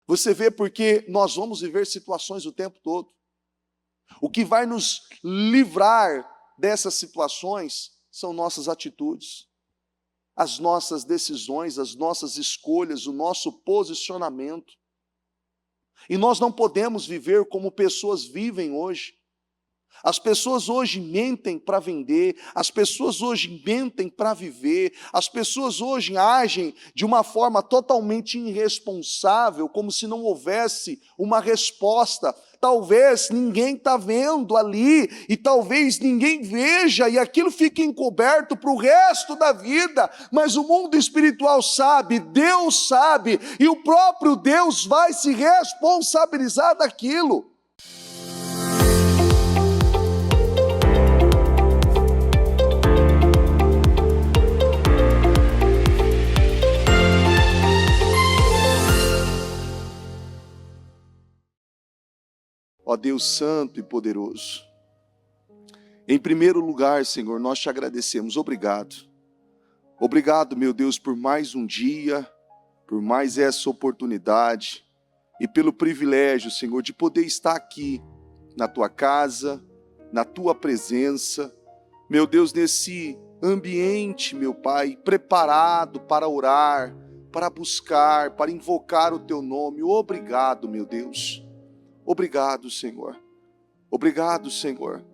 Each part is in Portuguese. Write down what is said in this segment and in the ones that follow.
Você vê, porque nós vamos viver situações o tempo todo. O que vai nos livrar dessas situações são nossas atitudes, as nossas decisões, as nossas escolhas, o nosso posicionamento. E nós não podemos viver como pessoas vivem hoje. As pessoas hoje mentem para vender, as pessoas hoje mentem para viver, as pessoas hoje agem de uma forma totalmente irresponsável, como se não houvesse uma resposta. Talvez ninguém está vendo ali, e talvez ninguém veja, e aquilo fique encoberto para o resto da vida, mas o mundo espiritual sabe, Deus sabe, e o próprio Deus vai se responsabilizar daquilo. Ó Deus santo e poderoso, em primeiro lugar, Senhor, nós te agradecemos, obrigado. Obrigado, meu Deus, por mais um dia, por mais essa oportunidade e pelo privilégio, Senhor, de poder estar aqui na tua casa, na tua presença, meu Deus, nesse ambiente, meu Pai, preparado para orar, para buscar, para invocar o teu nome. Obrigado, meu Deus. Obrigado, Senhor. Obrigado, Senhor,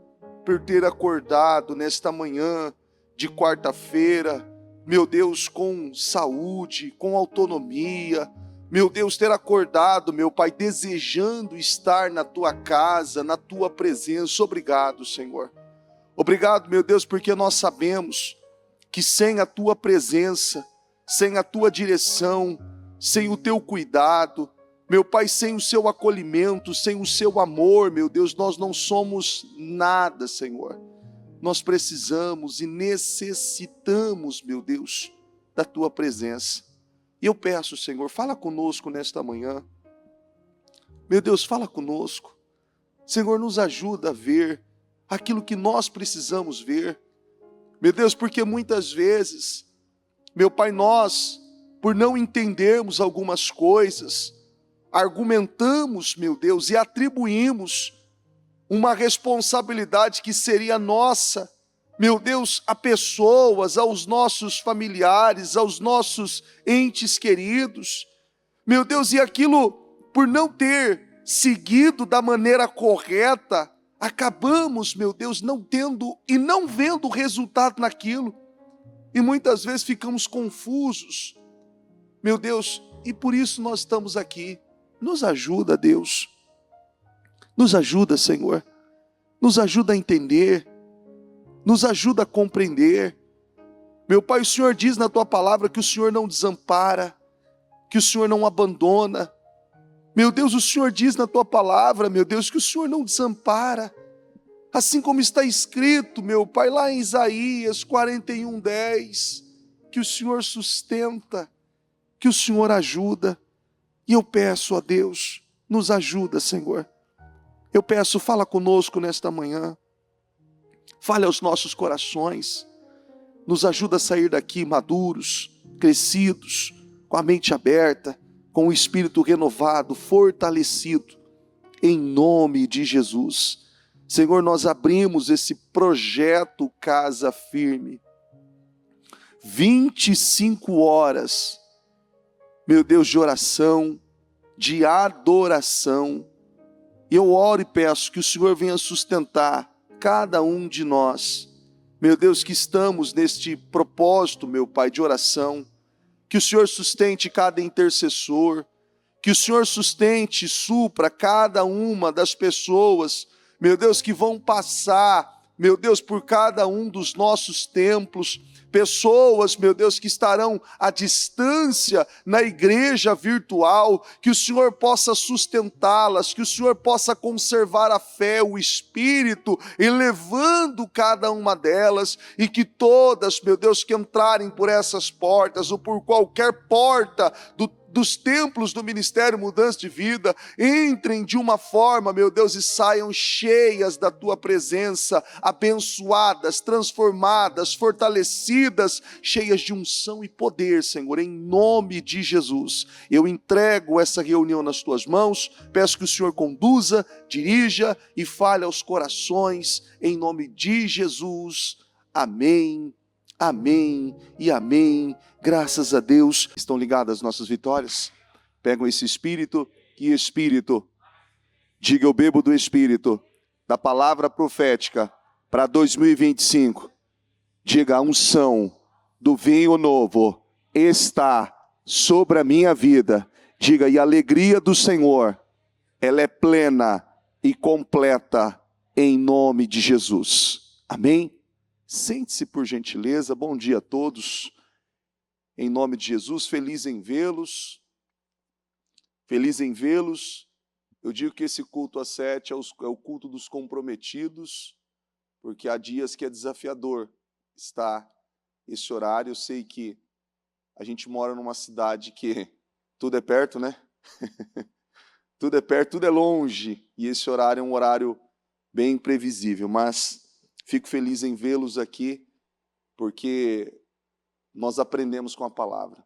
por ter acordado nesta manhã de quarta-feira, meu Deus, com saúde, com autonomia. Meu Deus, ter acordado, meu Pai, desejando estar na tua casa, na tua presença. Obrigado, Senhor. Obrigado, meu Deus, porque nós sabemos que sem a tua presença, sem a tua direção, sem o teu cuidado, meu Pai, sem o seu acolhimento, sem o seu amor, meu Deus, nós não somos nada, Senhor. Nós precisamos e necessitamos, meu Deus, da tua presença. E eu peço, Senhor, fala conosco nesta manhã. Meu Deus, fala conosco. Senhor, nos ajuda a ver aquilo que nós precisamos ver. Meu Deus, porque muitas vezes, meu Pai, nós, por não entendermos algumas coisas, argumentamos, meu Deus, e atribuímos uma responsabilidade que seria nossa, meu Deus, a pessoas, aos nossos familiares, aos nossos entes queridos, meu Deus, e aquilo, por não ter seguido da maneira correta, acabamos, meu Deus, não tendo e não vendo resultado naquilo, e muitas vezes ficamos confusos, meu Deus, e por isso nós estamos aqui. Nos ajuda, Deus, nos ajuda, Senhor, nos ajuda a entender, nos ajuda a compreender. Meu Pai, o Senhor diz na tua palavra que o Senhor não desampara, que o Senhor não abandona. Meu Deus, o Senhor diz na tua palavra, meu Deus, que o Senhor não desampara, assim como está escrito, meu Pai, lá em Isaías 41:10, que o Senhor sustenta, que o Senhor ajuda. E eu peço a Deus, nos ajuda, Senhor. Eu peço, fala conosco nesta manhã. Fale aos nossos corações. Nos ajuda a sair daqui maduros, crescidos, com a mente aberta, com o espírito renovado, fortalecido, em nome de Jesus. Senhor, nós abrimos esse projeto Casa Firme. 25 horas, meu Deus, de oração, de adoração. Eu oro e peço que o Senhor venha sustentar cada um de nós. Meu Deus, que estamos neste propósito, meu Pai, de oração. Que o Senhor sustente cada intercessor. Que o Senhor sustente e supra cada uma das pessoas, meu Deus, que vão passar, meu Deus, por cada um dos nossos templos. Pessoas, meu Deus, que estarão à distância na igreja virtual, que o Senhor possa sustentá-las, que o Senhor possa conservar a fé, o espírito, elevando cada uma delas, e que todas, meu Deus, que entrarem por essas portas, ou por qualquer porta dos templos do Ministério Mudança de Vida, entrem de uma forma, meu Deus, e saiam cheias da tua presença, abençoadas, transformadas, fortalecidas, cheias de unção e poder, Senhor, em nome de Jesus. Eu entrego essa reunião nas tuas mãos, peço que o Senhor conduza, dirija e fale aos corações, em nome de Jesus. Amém, amém e amém. Graças a Deus. Estão ligadas as nossas vitórias? Pegam esse Espírito, que Espírito, diga eu bebo do Espírito, da palavra profética para 2025. Diga a unção do vinho novo está sobre a minha vida. Diga, e a alegria do Senhor, ela é plena e completa em nome de Jesus. Amém? Sente-se por gentileza. Bom dia a todos. Em nome de Jesus, feliz em vê-los. Feliz em vê-los. Eu digo que esse culto às 7 é o culto dos comprometidos, porque há dias que é desafiador estar esse horário. Eu sei que a gente mora numa cidade que tudo é perto, né? Tudo é perto, tudo é longe. E esse horário é um horário bem imprevisível. Mas fico feliz em vê-los aqui, porque nós aprendemos com a palavra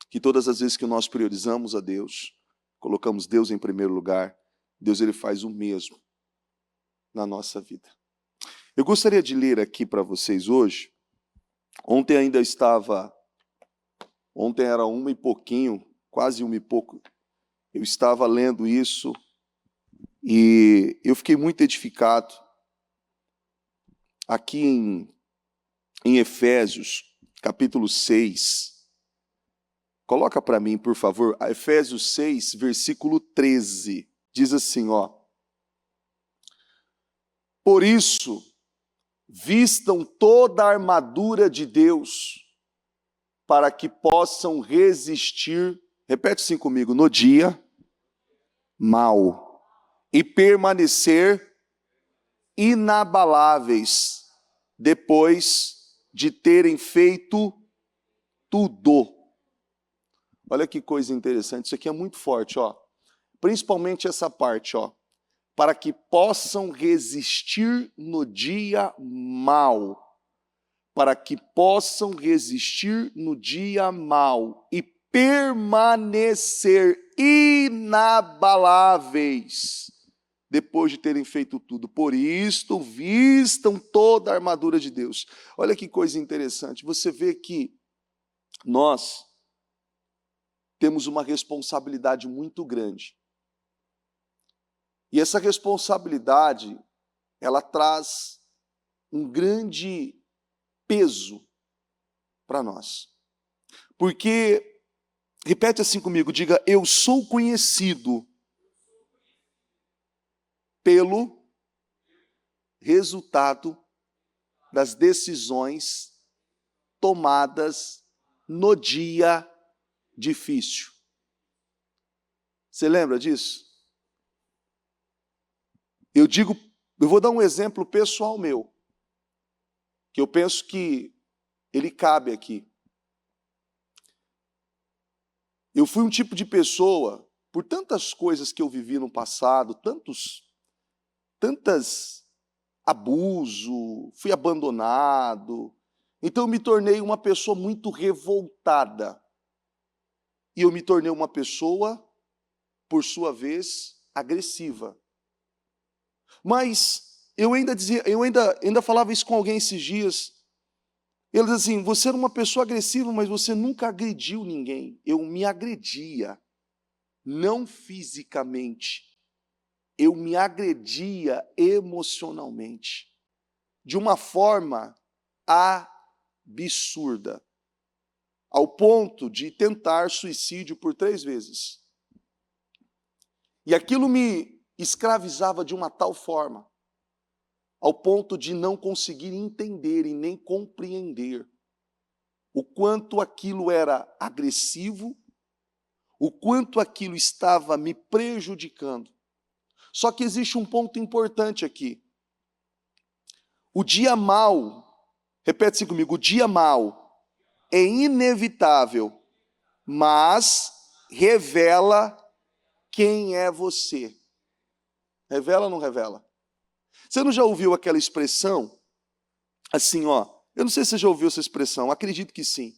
que todas as vezes que nós priorizamos a Deus, colocamos Deus em primeiro lugar, Deus ele faz o mesmo na nossa vida. Eu gostaria de ler aqui para vocês hoje. Ontem era 1 e pouquinho, quase 1 e pouco, eu estava lendo isso e eu fiquei muito edificado. Aqui em Efésios, capítulo 6, coloca para mim, por favor, Efésios 6, versículo 13, diz assim, ó: por isso, vistam toda a armadura de Deus, para que possam resistir, repete assim comigo, no dia mau, e permanecer inabaláveis, depois de terem feito tudo. Olha que coisa interessante, isso aqui é muito forte, ó. Principalmente essa parte, ó. Para que possam resistir no dia mau. Para que possam resistir no dia mau e permanecer inabaláveis depois de terem feito tudo. Por isto, vistam toda a armadura de Deus. Olha que coisa interessante. Você vê que nós temos uma responsabilidade muito grande. E essa responsabilidade, ela traz um grande peso para nós. Porque, repete assim comigo, diga, eu sou conhecido pelo resultado das decisões tomadas no dia difícil. Você lembra disso? Eu vou dar um exemplo pessoal meu, que eu penso que ele cabe aqui. Eu fui um tipo de pessoa, por tantas coisas que eu vivi no passado, tantos abuso, fui abandonado, então eu me tornei uma pessoa muito revoltada. E eu me tornei uma pessoa, por sua vez, agressiva. Mas eu ainda falava isso com alguém esses dias. Ele diz assim, você era uma pessoa agressiva, mas você nunca agrediu ninguém. Eu me agredia, não fisicamente. Eu me agredia emocionalmente, de uma forma absurda, ao ponto de tentar suicídio por 3 vezes. E aquilo me escravizava de uma tal forma, ao ponto de não conseguir entender e nem compreender o quanto aquilo era agressivo, o quanto aquilo estava me prejudicando. Só que existe um ponto importante aqui. O dia mau, repete-se comigo, o dia mau é inevitável mas revela quem é você. Revela ou não revela? Você não já ouviu aquela expressão? Assim, ó, eu não sei se você já ouviu essa expressão, acredito que sim.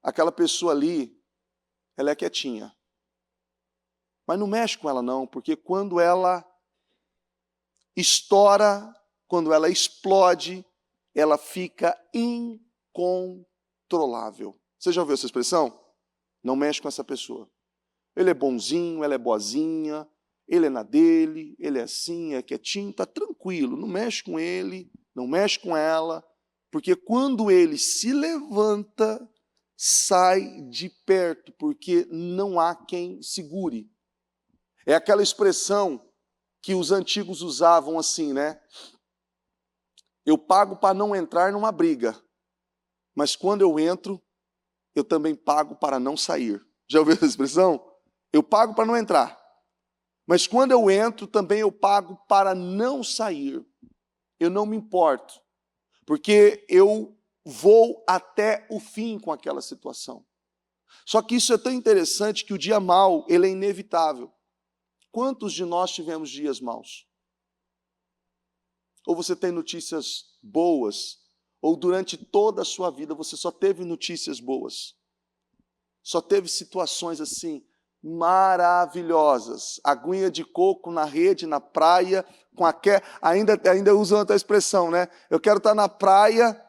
Aquela pessoa ali, ela é quietinha. Mas não mexe com ela não, porque quando ela estoura, quando ela explode, ela fica incontrolável. Você já ouviu essa expressão? Não mexe com essa pessoa. Ele é bonzinho, ela é boazinha, ele é na dele, ele é assim, é quietinho, está tranquilo, não mexe com ele, não mexe com ela, porque quando ele se levanta, sai de perto, porque não há quem segure. É aquela expressão que os antigos usavam assim, né? Eu pago para não entrar numa briga, mas quando eu entro, eu também pago para não sair. Já ouviu essa expressão? Eu pago para não entrar, mas quando eu entro, também eu pago para não sair. Eu não me importo, porque eu vou até o fim com aquela situação. Só que isso é tão interessante que o dia mau, ele é inevitável. Quantos de nós tivemos dias maus? Ou você tem notícias boas, ou durante toda a sua vida você só teve notícias boas. Só teve situações assim maravilhosas. Aguinha de coco na rede, na praia, com ainda usam outra expressão, né? Eu quero estar na praia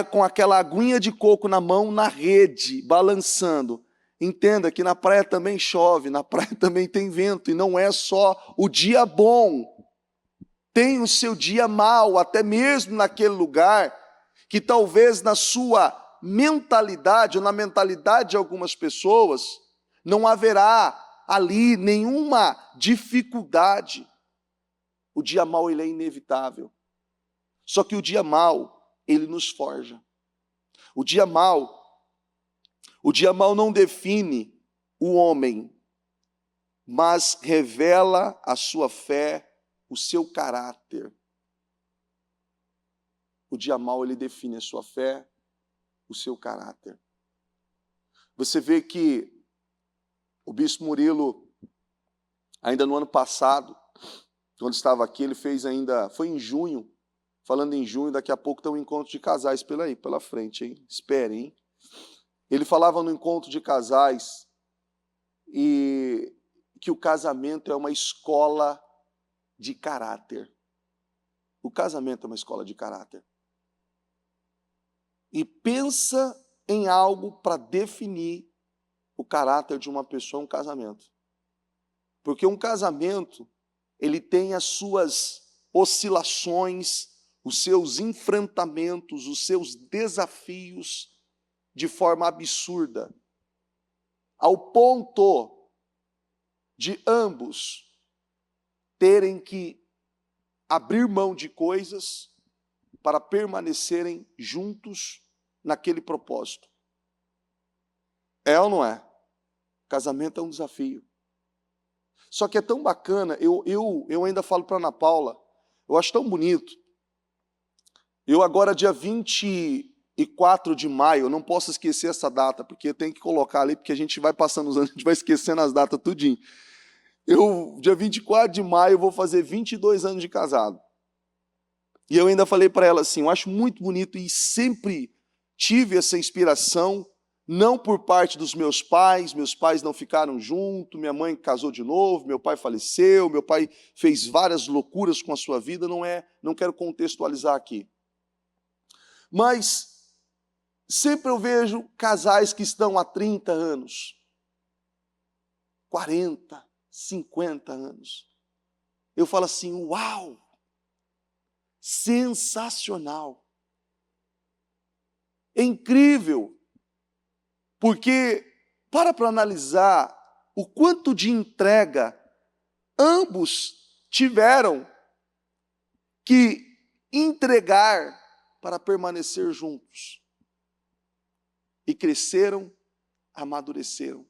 com aquela aguinha de coco na mão, na rede, balançando. Entenda que na praia também chove, na praia também tem vento, e não é só o dia bom. Tem o seu dia mau, até mesmo naquele lugar que talvez na sua mentalidade, ou na mentalidade de algumas pessoas, não haverá ali nenhuma dificuldade. O dia mau, ele é inevitável. Só que o dia mau, ele nos forja. O dia mau não define o homem, mas revela a sua fé, o seu caráter. O dia mau, ele define a sua fé, o seu caráter. Você vê que o bispo Murilo, ainda no ano passado, quando estava aqui, ele fez foi em junho, falando em junho, daqui a pouco tem um encontro de casais pela frente, hein? Esperem, hein? Ele falava no encontro de casais e que o casamento é uma escola de caráter. O casamento é uma escola de caráter. E pensa em algo para definir o caráter de uma pessoa, um casamento. Porque um casamento, ele tem as suas oscilações, os seus enfrentamentos, os seus desafios de forma absurda, ao ponto de ambos terem que abrir mão de coisas para permanecerem juntos naquele propósito. É ou não é? Casamento é um desafio. Só que é tão bacana, eu ainda falo para Ana Paula, eu acho tão bonito. Eu agora, dia 24 de maio, eu não posso esquecer essa data, porque tem que colocar ali, porque a gente vai passando os anos, a gente vai esquecendo as datas tudinho. Dia 24 de maio, eu vou fazer 22 anos de casado. E eu ainda falei para ela assim, eu acho muito bonito e sempre tive essa inspiração, não por parte dos meus pais não ficaram juntos, minha mãe casou de novo, meu pai faleceu, meu pai fez várias loucuras com a sua vida, não quero contextualizar aqui. Mas sempre eu vejo casais que estão há 30 anos, 40, 50 anos. Eu falo assim, uau! Sensacional. É incrível. Porque, para analisar o quanto de entrega ambos tiveram que entregar para permanecer juntos. E cresceram, amadureceram.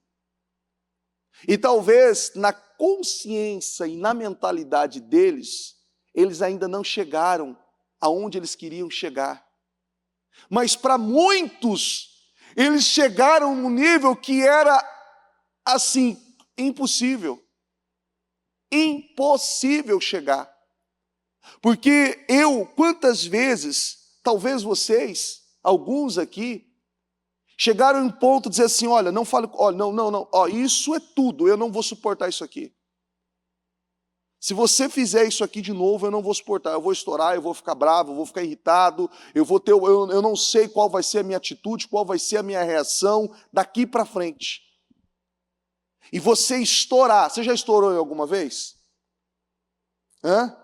E talvez na consciência e na mentalidade deles, eles ainda não chegaram aonde eles queriam chegar. Mas para muitos, Eles chegaram num nível que era, assim, impossível. Impossível chegar. Porque quantas vezes, talvez vocês, alguns aqui, chegaram em um ponto de dizer assim, olha, não fale, olha, não, ó, isso é tudo, eu não vou suportar isso aqui. Se você fizer isso aqui de novo, eu não vou suportar, eu vou estourar, eu vou ficar bravo, eu vou ficar irritado, eu não sei qual vai ser a minha atitude, qual vai ser a minha reação daqui para frente. E você estourar, você já estourou em alguma vez? Hã?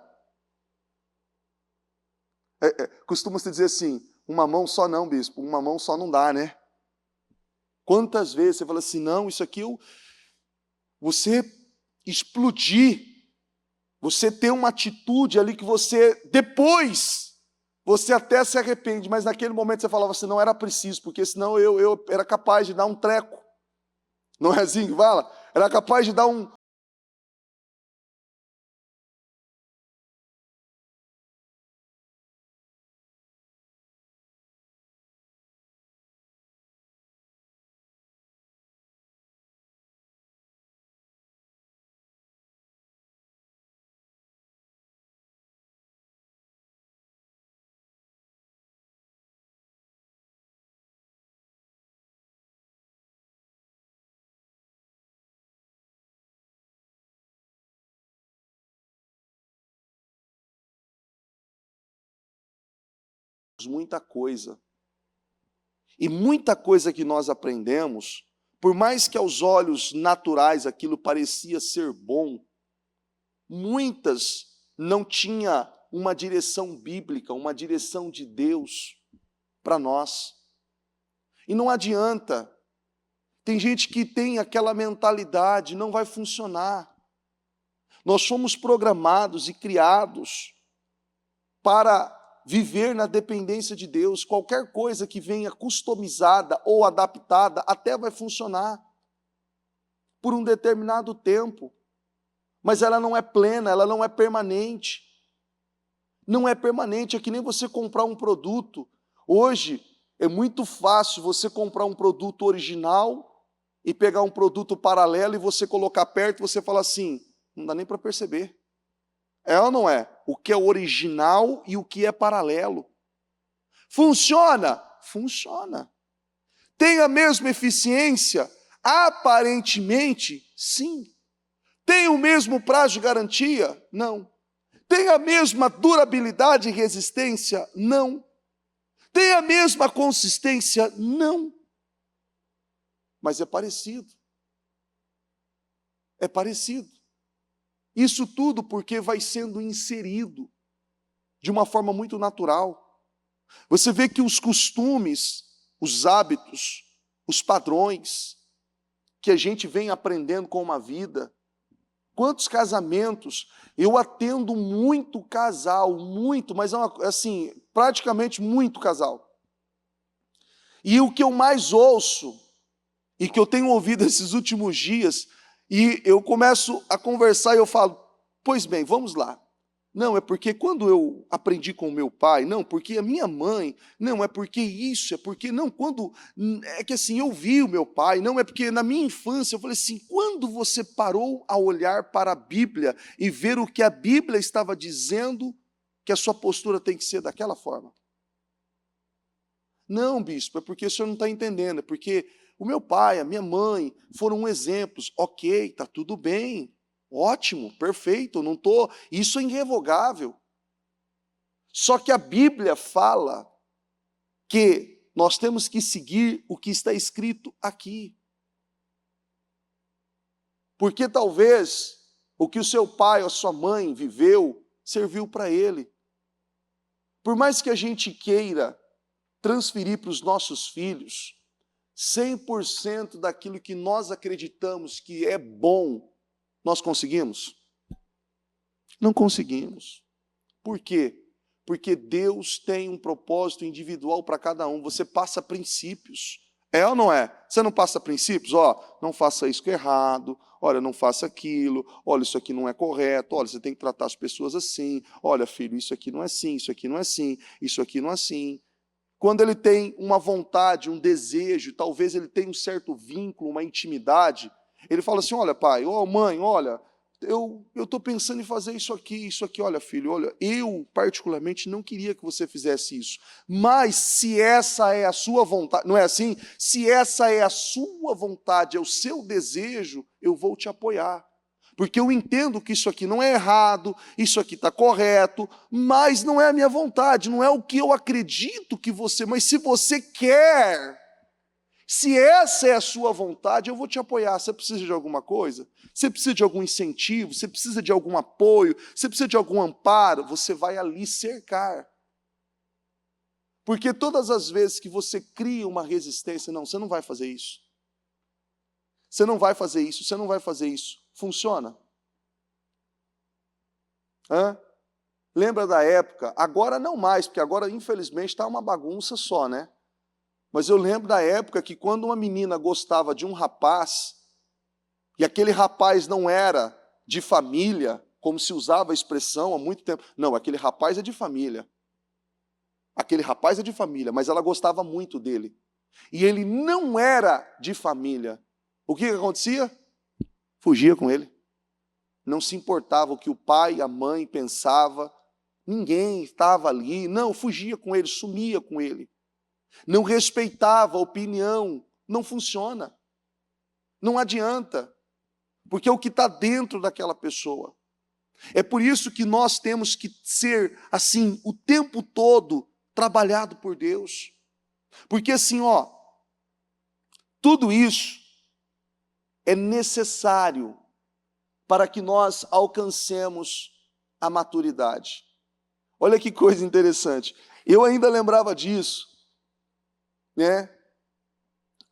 Costuma-se dizer assim, uma mão só não, bispo, uma mão só não dá, né? Quantas vezes você fala assim, não, isso aqui, você explodir, você ter uma atitude ali que depois, você até se arrepende, mas naquele momento você falava assim, não era preciso, porque senão eu era capaz de dar um treco. Não é assim que fala? Era capaz de dar muita coisa. E muita coisa que nós aprendemos, por mais que aos olhos naturais aquilo parecia ser bom, muitas não tinha uma direção bíblica, uma direção de Deus para nós. E não adianta. Tem gente que tem aquela mentalidade, não vai funcionar. Nós somos programados e criados para viver na dependência de Deus. Qualquer coisa que venha customizada ou adaptada até vai funcionar por um determinado tempo. Mas ela não é plena, ela não é permanente. Não é permanente, é que nem você comprar um produto. Hoje é muito fácil você comprar um produto original e pegar um produto paralelo e você colocar perto e você fala assim, não dá nem para perceber. É ou não é? O que é original e o que é paralelo. Funciona? Funciona. Tem a mesma eficiência? Aparentemente, sim. Tem o mesmo prazo de garantia? Não. Tem a mesma durabilidade e resistência? Não. Tem a mesma consistência? Não. Mas é parecido. É parecido. Isso tudo porque vai sendo inserido de uma forma muito natural. Você vê que os costumes, os hábitos, os padrões que a gente vem aprendendo com uma vida, quantos casamentos, eu atendo muito casal, muito, mas assim, praticamente muito casal. E o que eu mais ouço, e que eu tenho ouvido esses últimos dias, e eu começo a conversar e eu falo, pois bem, vamos lá. Não, é porque quando eu aprendi com o meu pai, não, porque a minha mãe, não, é porque isso, é porque, não, quando, é que assim, eu vi o meu pai, não, é porque na minha infância, eu falei assim, quando você parou a olhar para a Bíblia e ver o que a Bíblia estava dizendo, que a sua postura tem que ser daquela forma? Não, bispo, é porque o senhor não está entendendo, é porque o meu pai, a minha mãe foram exemplos, ok, está tudo bem, ótimo, perfeito, não estou. Isso é irrevogável. Só que a Bíblia fala que nós temos que seguir o que está escrito aqui. Porque talvez o que o seu pai ou a sua mãe viveu, serviu para ele. Por mais que a gente queira transferir para os nossos filhos 100% daquilo que nós acreditamos que é bom, nós conseguimos? Não conseguimos. Por quê? Porque Deus tem um propósito individual para cada um. Você passa princípios. É ou não é? Você não passa princípios? Ó, não faça isso que é errado. Olha, não faça aquilo. Olha, isso aqui não é correto. Olha, você tem que tratar as pessoas assim. Olha, filho, isso aqui não é assim. Isso aqui não é assim. Isso aqui não é assim. quando ele tem uma vontade, um desejo, talvez ele tenha um certo vínculo, uma intimidade, ele fala assim, olha pai, ó mãe, olha, eu estou pensando em fazer isso aqui, olha filho, olha, eu particularmente não queria que você fizesse isso, mas se essa é a sua vontade, não é assim? Se essa é a sua vontade, é o seu desejo, eu vou te apoiar. Porque eu entendo que isso aqui não é errado, isso aqui está correto, mas não é a minha vontade, não é o que eu acredito que você... Mas se você quer, se essa é a sua vontade, eu vou te apoiar. Você precisa de alguma coisa? Você precisa de algum incentivo? Você precisa de algum apoio? Você precisa de algum amparo? Você vai ali cercar. Porque todas as vezes que você cria uma resistência, não, você não vai fazer isso. Você não vai fazer isso, você não vai fazer isso. Funciona? Hã? Lembra da época? Agora não mais, porque agora, infelizmente, está uma bagunça só, né? Mas eu lembro da época que quando uma menina gostava de um rapaz, e aquele rapaz não era de família, como se usava a expressão há muito tempo. Não, aquele rapaz é de família. Aquele rapaz é de família, mas ela gostava muito dele. E ele não era de família. O que acontecia? Fugia com ele. Não se importava o que o pai e a mãe pensavam. Ninguém estava ali. Não, fugia com ele, sumia com ele. Não respeitava a opinião. Não funciona. Não adianta. Porque é o que está dentro daquela pessoa. É por isso que nós temos que ser, assim, o tempo todo trabalhado por Deus. Porque assim, ó, tudo isso é necessário para que nós alcancemos a maturidade. Olha que coisa interessante. Eu ainda lembrava disso, né?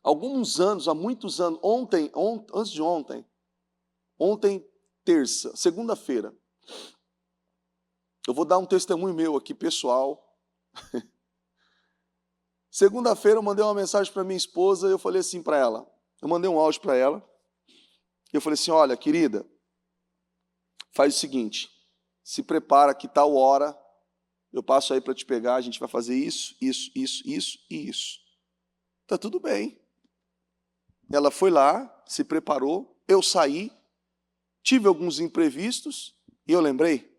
Alguns anos, há muitos anos, antes de ontem, terça, segunda-feira, eu vou dar um testemunho meu aqui, pessoal. Segunda-feira eu mandei uma mensagem para minha esposa e eu falei assim para ela, eu mandei um áudio para ela, e eu falei assim, olha, querida, faz o seguinte, se prepara que tal hora eu passo aí para te pegar, a gente vai fazer isso, isso, isso, isso e isso. Tá tudo bem. Ela foi lá, se preparou, eu saí, tive alguns imprevistos e eu lembrei?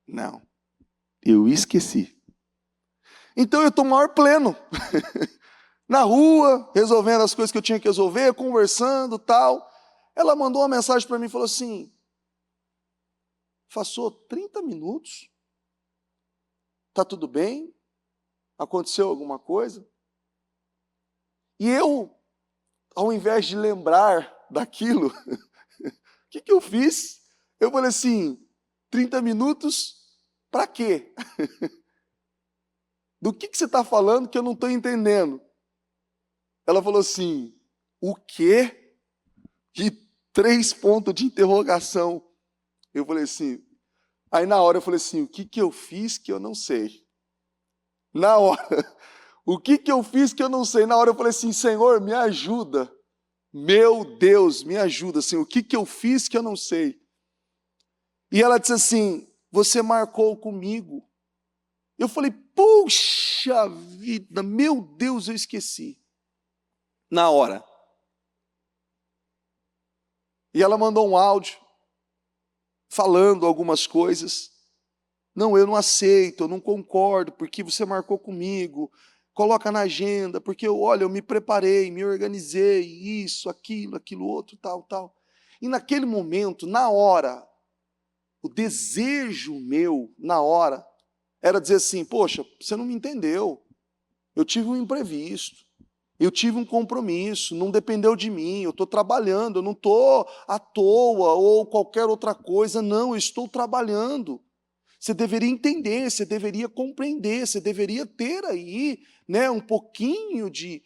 Não, eu esqueci. Então eu estou maior pleno. Na rua, resolvendo as coisas que eu tinha que resolver, conversando, tal. Ela mandou uma mensagem para mim e falou assim, passou 30 minutos, tá tudo bem? Aconteceu alguma coisa? E eu, ao invés de lembrar daquilo, o que eu fiz? Eu falei assim, 30 minutos, para quê? Do que você está falando que eu não estou entendendo? Ela falou assim, o quê? E 3 pontos de interrogação. Eu falei assim, aí na hora eu falei assim, o que eu fiz que eu não sei? Na hora, o que eu fiz que eu não sei? Na hora eu falei assim, Senhor, me ajuda. Meu Deus, me ajuda, Senhor, o que eu fiz que eu não sei? E ela disse assim, você marcou comigo. Eu falei, puxa vida, meu Deus, eu esqueci. Na hora. E ela mandou um áudio, falando algumas coisas. Não, eu não aceito, eu não concordo, porque você marcou comigo. Coloca na agenda, porque eu me preparei, me organizei, isso, aquilo outro, tal, tal. E naquele momento, na hora, o desejo meu, na hora, era dizer assim, poxa, você não me entendeu. Eu tive um imprevisto, eu tive um compromisso, não dependeu de mim, eu estou trabalhando, eu não estou à toa ou qualquer outra coisa, não, eu estou trabalhando. Você deveria entender, você deveria compreender, você deveria ter aí, né, um pouquinho de...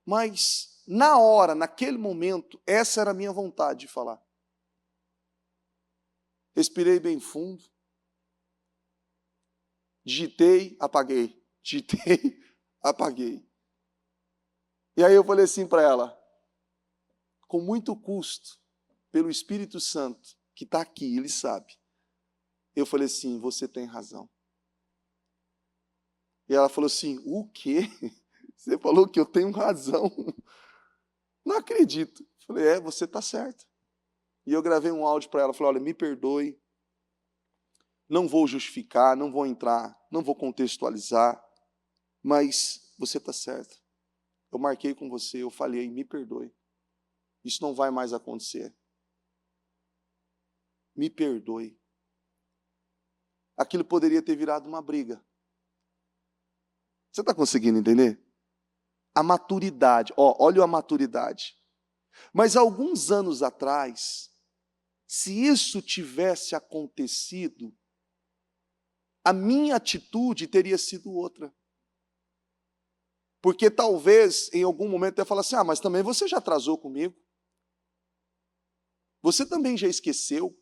Mas, na hora, naquele momento, essa era a minha vontade de falar. Respirei bem fundo, digitei, apaguei, digitei, apaguei. E aí eu falei assim para ela, com muito custo, pelo Espírito Santo, que está aqui, ele sabe. Eu falei assim, você tem razão. E ela falou assim, o quê? Você falou que eu tenho razão. Não acredito. Falei, você está certa. E eu gravei um áudio para ela, falei, olha, me perdoe, não vou justificar, não vou entrar, não vou contextualizar, mas você está certa. Eu marquei com você, eu falhei, me perdoe. Isso não vai mais acontecer. Me perdoe. Aquilo poderia ter virado uma briga. Você está conseguindo entender? A maturidade, olha a maturidade. Mas alguns anos atrás, se isso tivesse acontecido, a minha atitude teria sido outra. Porque talvez, em algum momento, eu ia falar assim, mas também você já atrasou comigo. Você também já esqueceu.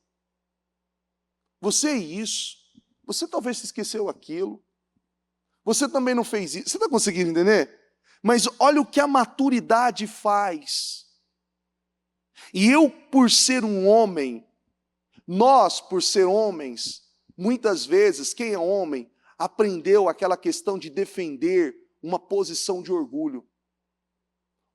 Você é isso. Você talvez se esqueceu aquilo. Você também não fez isso. Você está conseguindo entender? Mas olha o que a maturidade faz. E eu, por ser um homem, nós, por ser homens, muitas vezes, quem é homem, aprendeu aquela questão de defender uma posição de orgulho.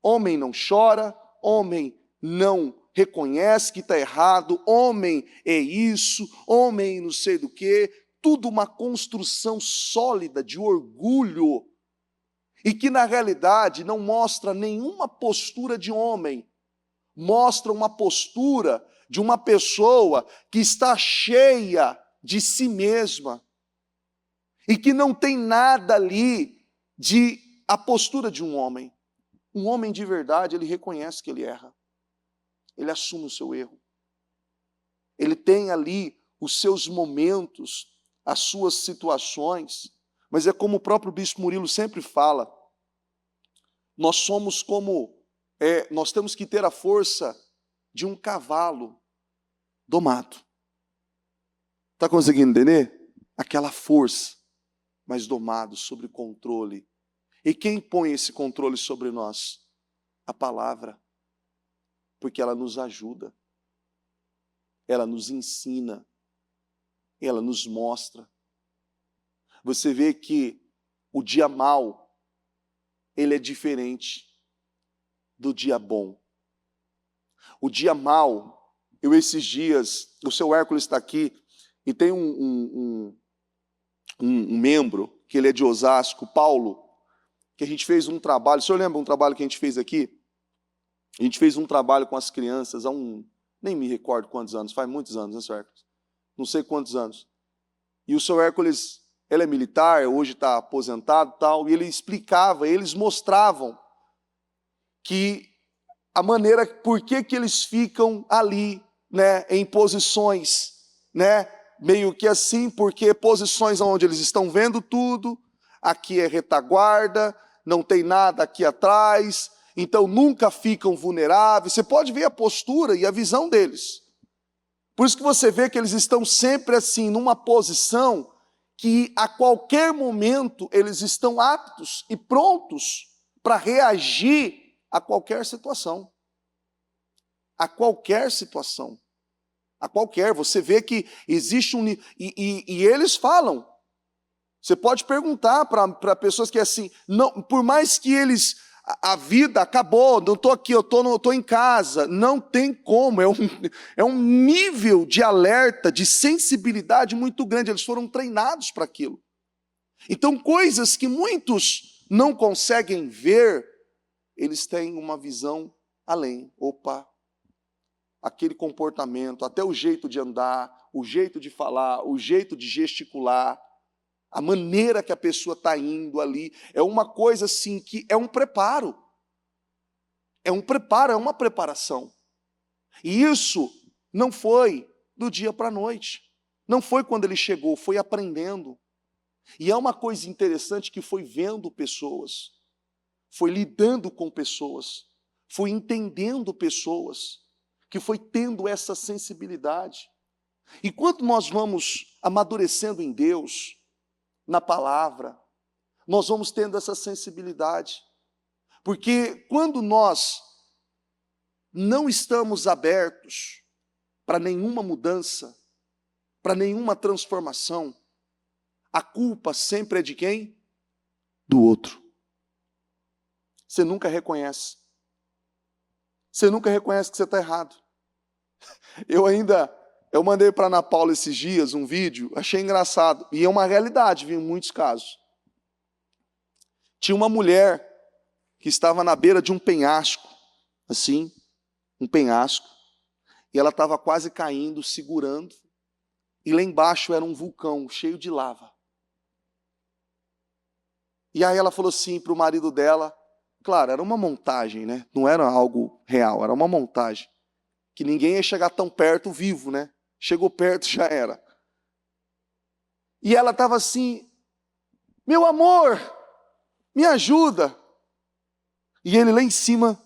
Homem não chora, homem não reconhece que está errado, homem é isso, homem não sei do que, tudo uma construção sólida de orgulho, e que na realidade não mostra nenhuma postura de homem, mostra uma postura de uma pessoa que está cheia de si mesma, e que não tem nada ali de a postura de um homem. Um homem de verdade, ele reconhece que ele erra. Ele assume o seu erro. Ele tem ali os seus momentos, as suas situações, mas é como o próprio Bispo Murilo sempre fala, nós somos como, nós temos que ter a força de um cavalo domado. Está conseguindo entender? Aquela força, mas domado, sob controle. E quem põe esse controle sobre nós? A palavra. Porque ela nos ajuda, ela nos ensina, ela nos mostra. Você vê que o dia mau, ele é diferente do dia bom. O dia mau, esses dias, o seu Hércules está aqui, e tem um membro, que ele é de Osasco, Paulo, que a gente fez um trabalho, o senhor lembra um trabalho que a gente fez aqui? A gente fez um trabalho com as crianças nem me recordo quantos anos, faz muitos anos, né, senhor Hércules? Não sei quantos anos. E o senhor Hércules, ele é militar, hoje está aposentado e tal, e ele explicava, eles mostravam que a maneira, por que eles ficam ali, né, em posições, né, meio que assim, porque posições onde eles estão vendo tudo, aqui é retaguarda, não tem nada aqui atrás, então nunca ficam vulneráveis. Você pode ver a postura e a visão deles. Por isso que você vê que eles estão sempre assim, numa posição que a qualquer momento eles estão aptos e prontos para reagir a qualquer situação. A qualquer situação. A qualquer. Você vê que existe um... E eles falam. Você pode perguntar para pessoas que é assim, não, por mais que eles... A vida acabou, não estou aqui, eu estou em casa. Não tem como, é um nível de alerta, de sensibilidade muito grande. Eles foram treinados para aquilo. Então, coisas que muitos não conseguem ver, eles têm uma visão além. Opa, aquele comportamento, até o jeito de andar, o jeito de falar, o jeito de gesticular, a maneira que a pessoa está indo ali, é uma coisa assim que é um preparo. É um preparo, é uma preparação. E isso não foi do dia para a noite. Não foi quando ele chegou, foi aprendendo. E é uma coisa interessante que foi vendo pessoas, foi lidando com pessoas, foi entendendo pessoas, que foi tendo essa sensibilidade. E quando nós vamos amadurecendo em Deus, na palavra, nós vamos tendo essa sensibilidade. Porque quando nós não estamos abertos para nenhuma mudança, para nenhuma transformação, a culpa sempre é de quem? do outro. Você nunca reconhece. Você nunca reconhece que você está errado. Eu mandei para a Ana Paula esses dias um vídeo, achei engraçado, e é uma realidade, vi em muitos casos. Tinha uma mulher que estava na beira de um penhasco, assim, um penhasco, e ela estava quase caindo, segurando, e lá embaixo era um vulcão cheio de lava. E aí ela falou assim para o marido dela, claro, era uma montagem, né? Não era algo real, era uma montagem, que ninguém ia chegar tão perto vivo, né? Chegou perto, já era. E ela estava assim, meu amor, me ajuda. E ele lá em cima,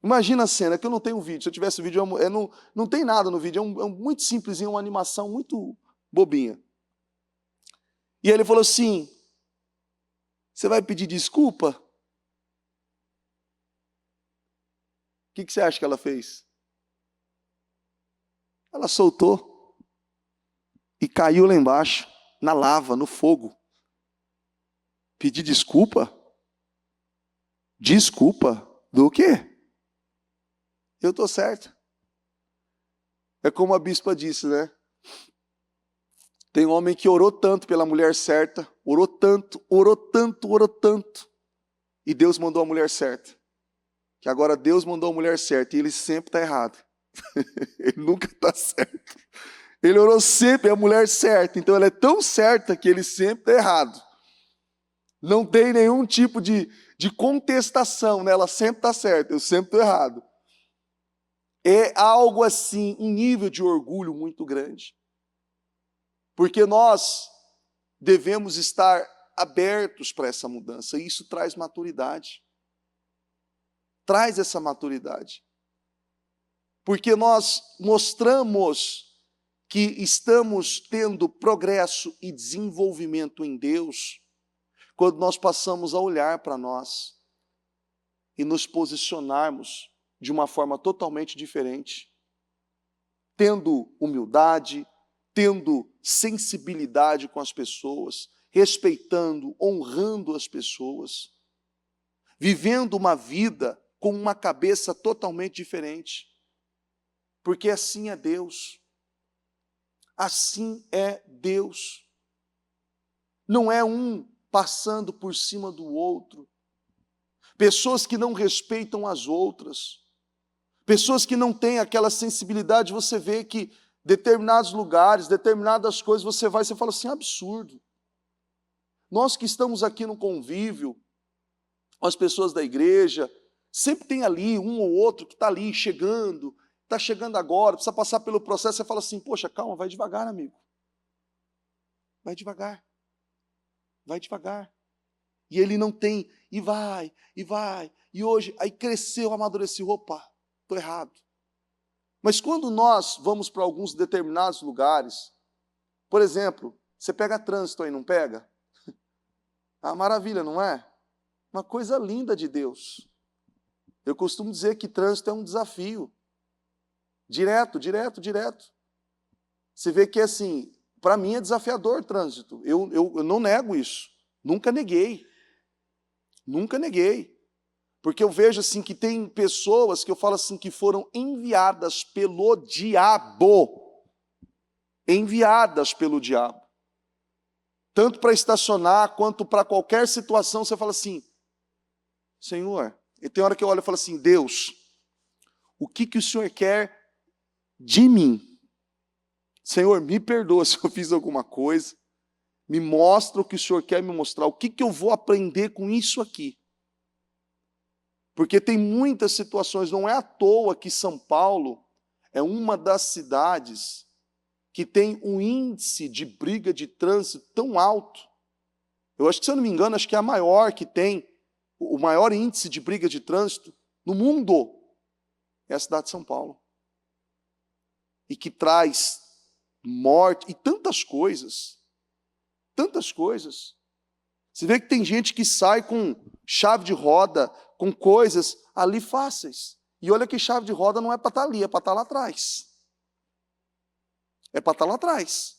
imagina a cena, que eu não tenho vídeo, se eu tivesse vídeo, não tem nada no vídeo, é muito simplesinho, uma animação muito bobinha. E ele falou assim, você vai pedir desculpa? O que você acha que ela fez? Ela soltou e caiu lá embaixo, na lava, no fogo. Pedir desculpa? Desculpa do quê? Eu estou certo. É como a bispa disse, né? Tem um homem que orou tanto pela mulher certa, orou tanto, e Deus mandou a mulher certa. Que agora Deus mandou a mulher certa e ele sempre está errado. Ele nunca está certo. Ele orou sempre a mulher certa, então ela é tão certa que ele sempre está errado. Não tem nenhum tipo de contestação, né? Ela sempre está certa, eu sempre estou errado. É algo assim, um nível de orgulho muito grande. Porque nós devemos estar abertos para essa mudança, e isso traz maturidade. Traz essa maturidade. Porque nós mostramos que estamos tendo progresso e desenvolvimento em Deus quando nós passamos a olhar para nós e nos posicionarmos de uma forma totalmente diferente, tendo humildade, tendo sensibilidade com as pessoas, respeitando, honrando as pessoas, vivendo uma vida com uma cabeça totalmente diferente, porque assim é Deus. Assim é Deus. Não é um passando por cima do outro. Pessoas que não respeitam as outras. Pessoas que não têm aquela sensibilidade, você vê que determinados lugares, determinadas coisas, você vai e você fala assim, absurdo. Nós que estamos aqui no convívio, as pessoas da igreja, sempre tem ali um ou outro que está ali chegando, está chegando agora, precisa passar pelo processo, você fala assim, poxa, calma, vai devagar, amigo. Vai devagar. Vai devagar. E ele não tem, e vai, e hoje, aí cresceu, amadureceu, opa, estou errado. Mas quando nós vamos para alguns determinados lugares, por exemplo, você pega trânsito aí, não pega? Ah, maravilha, não é? Uma coisa linda de Deus. Eu costumo dizer que trânsito é um desafio. Direto. Você vê que, assim, para mim é desafiador o trânsito. Eu não nego isso. Nunca neguei. Porque eu vejo, assim, que tem pessoas que eu falo assim, que foram enviadas pelo diabo. Enviadas pelo diabo. Tanto para estacionar, quanto para qualquer situação, você fala assim, Senhor, e tem hora que eu olho e falo assim, Deus, o que o Senhor quer de mim? Senhor, me perdoa se eu fiz alguma coisa, me mostra o que o Senhor quer me mostrar, o que eu vou aprender com isso aqui? Porque tem muitas situações, não é à toa que São Paulo é uma das cidades que tem um índice de briga de trânsito tão alto. Eu acho que, se eu não me engano, acho que é a maior que tem, o maior índice de briga de trânsito no mundo é a cidade de São Paulo. E que traz morte e tantas coisas. Tantas coisas. Você vê que tem gente que sai com chave de roda, com coisas ali fáceis. E olha que chave de roda não é para estar ali, é para estar lá atrás. É para estar lá atrás.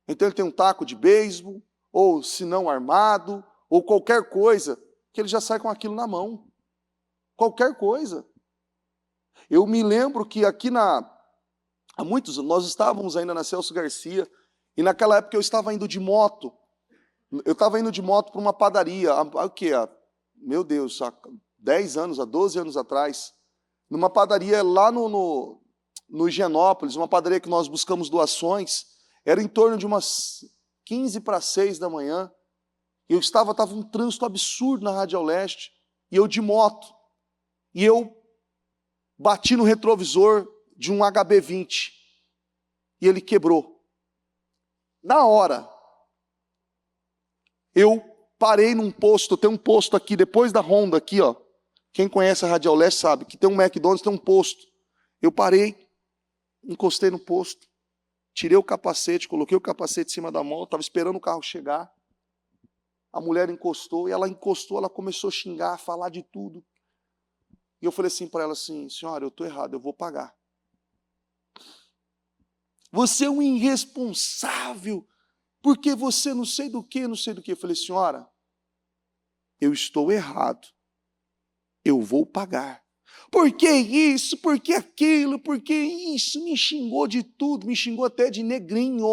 Então ele tem um taco de beisebol, ou se não armado, ou qualquer coisa, que ele já sai com aquilo na mão. Qualquer coisa. Eu me lembro que aqui há muitos anos, nós estávamos ainda na Celso Garcia, e naquela época eu estava indo de moto. Eu estava indo de moto para uma padaria, o quê? Meu Deus, há 10 anos, há 12 anos atrás, numa padaria lá no Higienópolis, uma padaria que nós buscamos doações, era em torno de umas 15 para 6 da manhã, eu estava um trânsito absurdo na Radial Leste, e eu de moto, e eu bati no retrovisor de um HB20, e ele quebrou. Na hora, eu parei num posto, tem um posto aqui, depois da Honda aqui, ó. Quem conhece a Radial Leste sabe que tem um McDonald's, tem um posto. Eu parei, encostei no posto, tirei o capacete, coloquei o capacete em cima da moto, estava esperando o carro chegar. A mulher encostou, e ela começou a xingar, a falar de tudo. E eu falei assim para ela assim, senhora, eu estou errado, eu vou pagar. Você é um irresponsável, porque você não sei do que, não sei do que. Eu falei, senhora, eu estou errado, eu vou pagar. Por que isso, por que aquilo, por que isso? Me xingou de tudo, me xingou até de negrinho.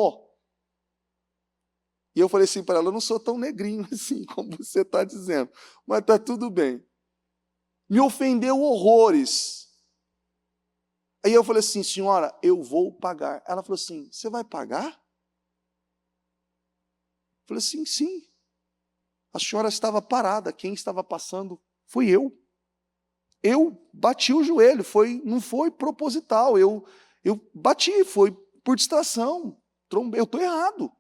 E eu falei assim para ela, eu não sou tão negrinho assim como você está dizendo, mas está tudo bem. Me ofendeu horrores. Aí eu falei assim, senhora, eu vou pagar. Ela falou assim, você vai pagar? Eu falei assim, sim. A senhora estava parada, quem estava passando foi eu. Eu bati o joelho, não foi proposital, eu bati, foi por distração, eu estou errado.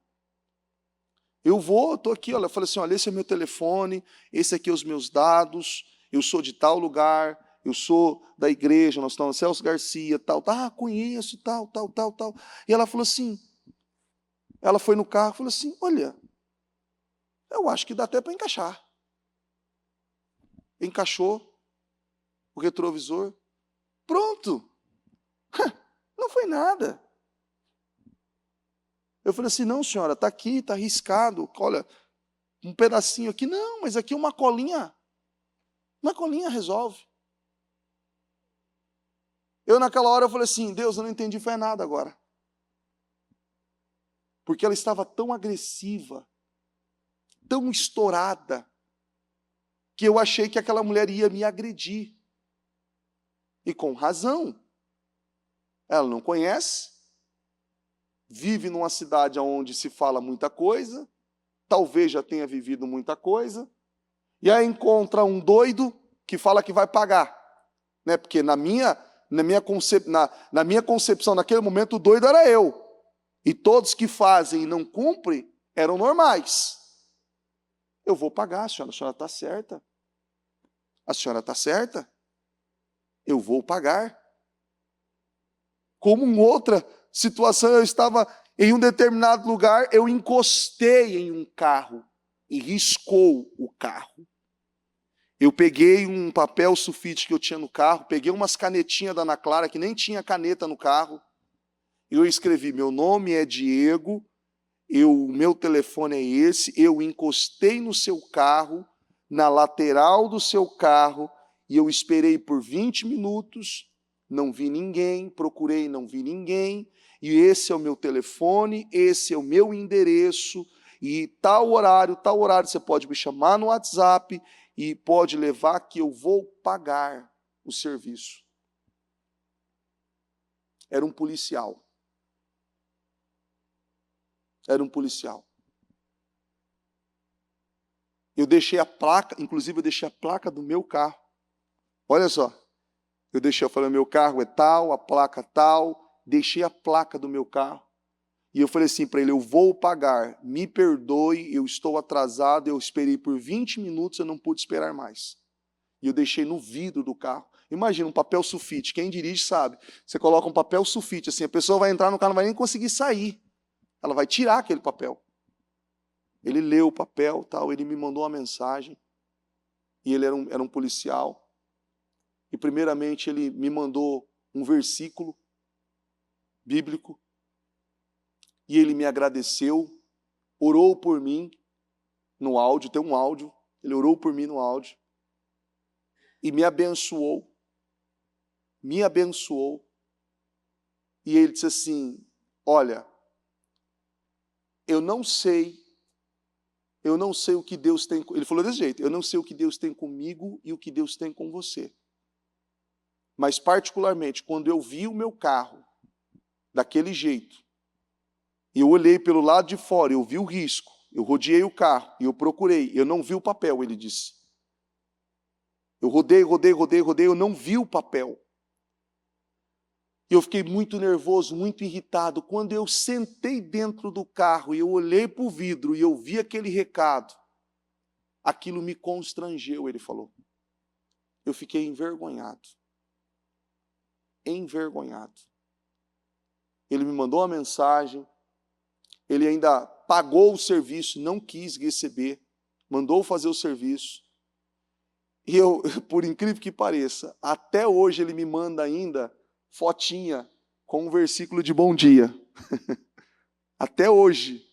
Eu estou aqui, olha, eu falei assim, olha, esse é meu telefone, esse aqui é os meus dados, eu sou de tal lugar, eu sou da igreja, nós estamos Celso Garcia, tal, conheço, tal. E ela falou assim, ela foi no carro e falou assim, olha, eu acho que dá até para encaixar. Encaixou o retrovisor, pronto, não foi nada. Eu falei assim, não senhora, está aqui, está riscado, olha, um pedacinho aqui, não, mas aqui uma colinha resolve. Eu naquela hora eu falei assim, Deus, eu não entendi, foi nada agora. Porque ela estava tão agressiva, tão estourada, que eu achei que aquela mulher ia me agredir. E com razão. Ela não conhece, vive numa cidade onde se fala muita coisa, talvez já tenha vivido muita coisa, e aí encontra um doido que fala que vai pagar. Né? Porque na minha concepção, naquele momento, o doido era eu. E todos que fazem e não cumprem eram normais. Eu vou pagar, a senhora está certa. A senhora está certa? Eu vou pagar. Como em outra situação, eu estava em um determinado lugar, eu encostei em um carro e riscou o carro. Eu peguei um papel sulfite que eu tinha no carro, peguei umas canetinhas da Ana Clara, que nem tinha caneta no carro, e eu escrevi, meu nome é Diego, meu telefone é esse, eu encostei no seu carro, na lateral do seu carro, e eu esperei por 20 minutos, não vi ninguém, procurei, não vi ninguém, e esse é o meu telefone, esse é o meu endereço, e tal horário, você pode me chamar no WhatsApp, e pode levar que eu vou pagar o serviço. Era um policial. Era um policial. Eu deixei a placa, inclusive eu deixei a placa do meu carro. Olha só. Eu falei, meu carro é tal, a placa tal, deixei a placa do meu carro. E eu falei assim para ele, eu vou pagar, me perdoe, eu estou atrasado, eu esperei por 20 minutos, eu não pude esperar mais. E eu deixei no vidro do carro. Imagina, um papel sulfite, quem dirige sabe. Você coloca um papel sulfite, assim, a pessoa vai entrar no carro, não vai nem conseguir sair. Ela vai tirar aquele papel. Ele leu o papel, tal, ele me mandou uma mensagem, e ele era um policial. E primeiramente ele me mandou um versículo bíblico, e ele me agradeceu, orou por mim, no áudio, tem um áudio, ele orou por mim no áudio, e me abençoou, e ele disse assim, olha, eu não sei o que Deus tem, ele falou desse jeito, eu não sei o que Deus tem comigo e o que Deus tem com você, mas particularmente, quando eu vi o meu carro, daquele jeito, e eu olhei pelo lado de fora, eu vi o risco, eu rodeei o carro, e eu procurei, eu não vi o papel, ele disse, eu rodei, eu não vi o papel, e eu fiquei muito nervoso, muito irritado. Quando eu sentei dentro do carro e eu olhei para o vidro e eu vi aquele recado, aquilo me constrangeu, ele falou. Eu fiquei envergonhado. Ele me mandou uma mensagem, ele ainda pagou o serviço, não quis receber, mandou fazer o serviço. E eu, por incrível que pareça, até hoje ele me manda ainda fotinha com um versículo de bom dia. Até hoje,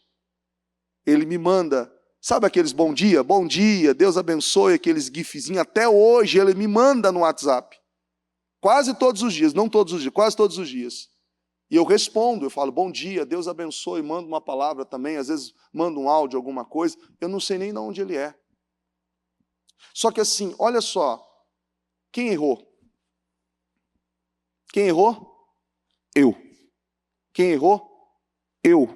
ele me manda, sabe aqueles bom dia, Deus abençoe, aqueles gifzinhos, até hoje ele me manda no WhatsApp. Quase todos os dias, não todos os dias, quase todos os dias. E eu respondo, eu falo, bom dia, Deus abençoe, mando uma palavra também, às vezes mando um áudio, alguma coisa, eu não sei nem de onde ele é. Só que assim, olha só, quem errou? Quem errou? Eu. Quem errou? Eu.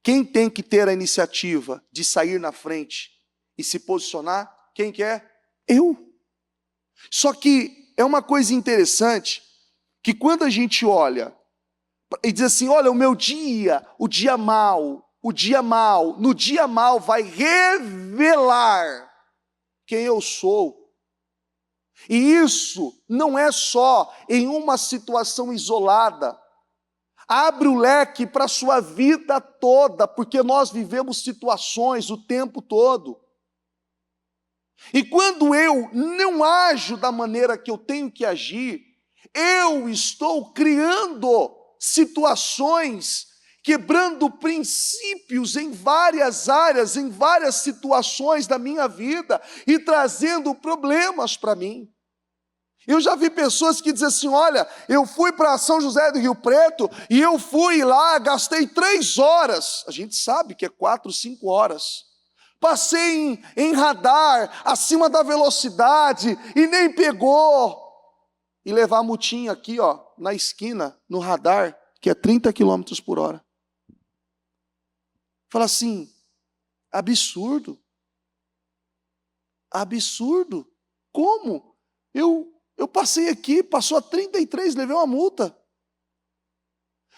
Quem tem que ter a iniciativa de sair na frente e se posicionar? Quem que é? Eu. Só que é uma coisa interessante, que quando a gente olha e diz assim, olha, o dia mal, no dia mal vai revelar quem eu sou. E isso não é só em uma situação isolada. Abre o leque para a sua vida toda, porque nós vivemos situações o tempo todo. E quando eu não ajo da maneira que eu tenho que agir, eu estou criando situações, quebrando princípios em várias áreas, em várias situações da minha vida e trazendo problemas para mim. Eu já vi pessoas que dizem assim, olha, eu fui para São José do Rio Preto e eu fui lá, gastei 3 horas, a gente sabe que é 4, 5 horas, passei em radar, acima da velocidade e nem pegou, e levar a multinha aqui, ó, na esquina, no radar, que é 30 km por hora. Fala assim, absurdo, como? Eu passei aqui, passou a 33, levei uma multa.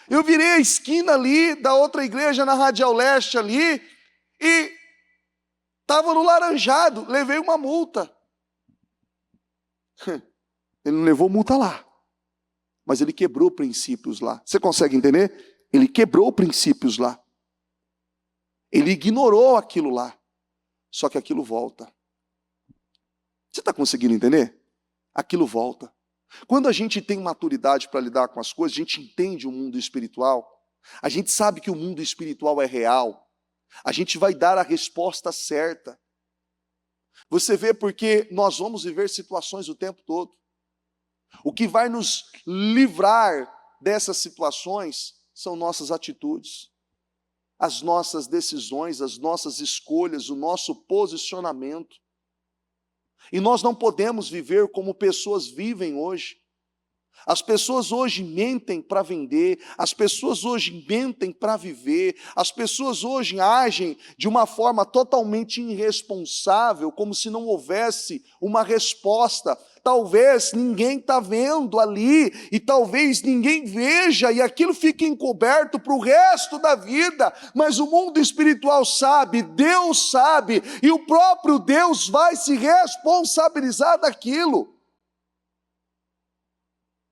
Eu virei a esquina ali da outra igreja na Radial Leste ali e estava no laranjado, levei uma multa. Ele não levou multa lá, mas ele quebrou princípios lá. Você consegue entender? Ele quebrou princípios lá. Ele ignorou aquilo lá. Só que aquilo volta. Você está conseguindo entender? Aquilo volta. Quando a gente tem maturidade para lidar com as coisas, a gente entende o mundo espiritual, a gente sabe que o mundo espiritual é real, a gente vai dar a resposta certa. Você vê, porque nós vamos viver situações o tempo todo. O que vai nos livrar dessas situações são nossas atitudes, as nossas decisões, as nossas escolhas, o nosso posicionamento. E nós não podemos viver como pessoas vivem hoje. As pessoas hoje mentem para vender, as pessoas hoje mentem para viver, as pessoas hoje agem de uma forma totalmente irresponsável, como se não houvesse uma resposta. Talvez ninguém está vendo ali, e talvez ninguém veja, e aquilo fique encoberto para o resto da vida, mas o mundo espiritual sabe, Deus sabe, e o próprio Deus vai se responsabilizar daquilo.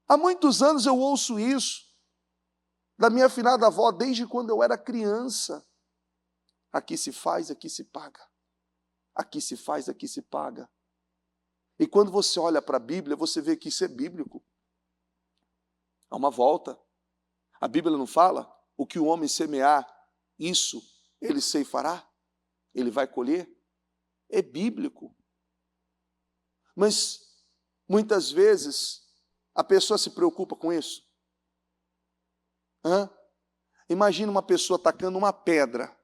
Há muitos anos eu ouço isso, da minha afinada avó, desde quando eu era criança. Aqui se faz, aqui se paga. Aqui se faz, aqui se paga. E quando você olha para a Bíblia, você vê que isso é bíblico. Há uma volta. A Bíblia não fala? O que o homem semear, isso ele ceifará. ele vai colher. É bíblico. Mas, muitas vezes, a pessoa se preocupa com isso. Imagina uma pessoa tacando uma pedra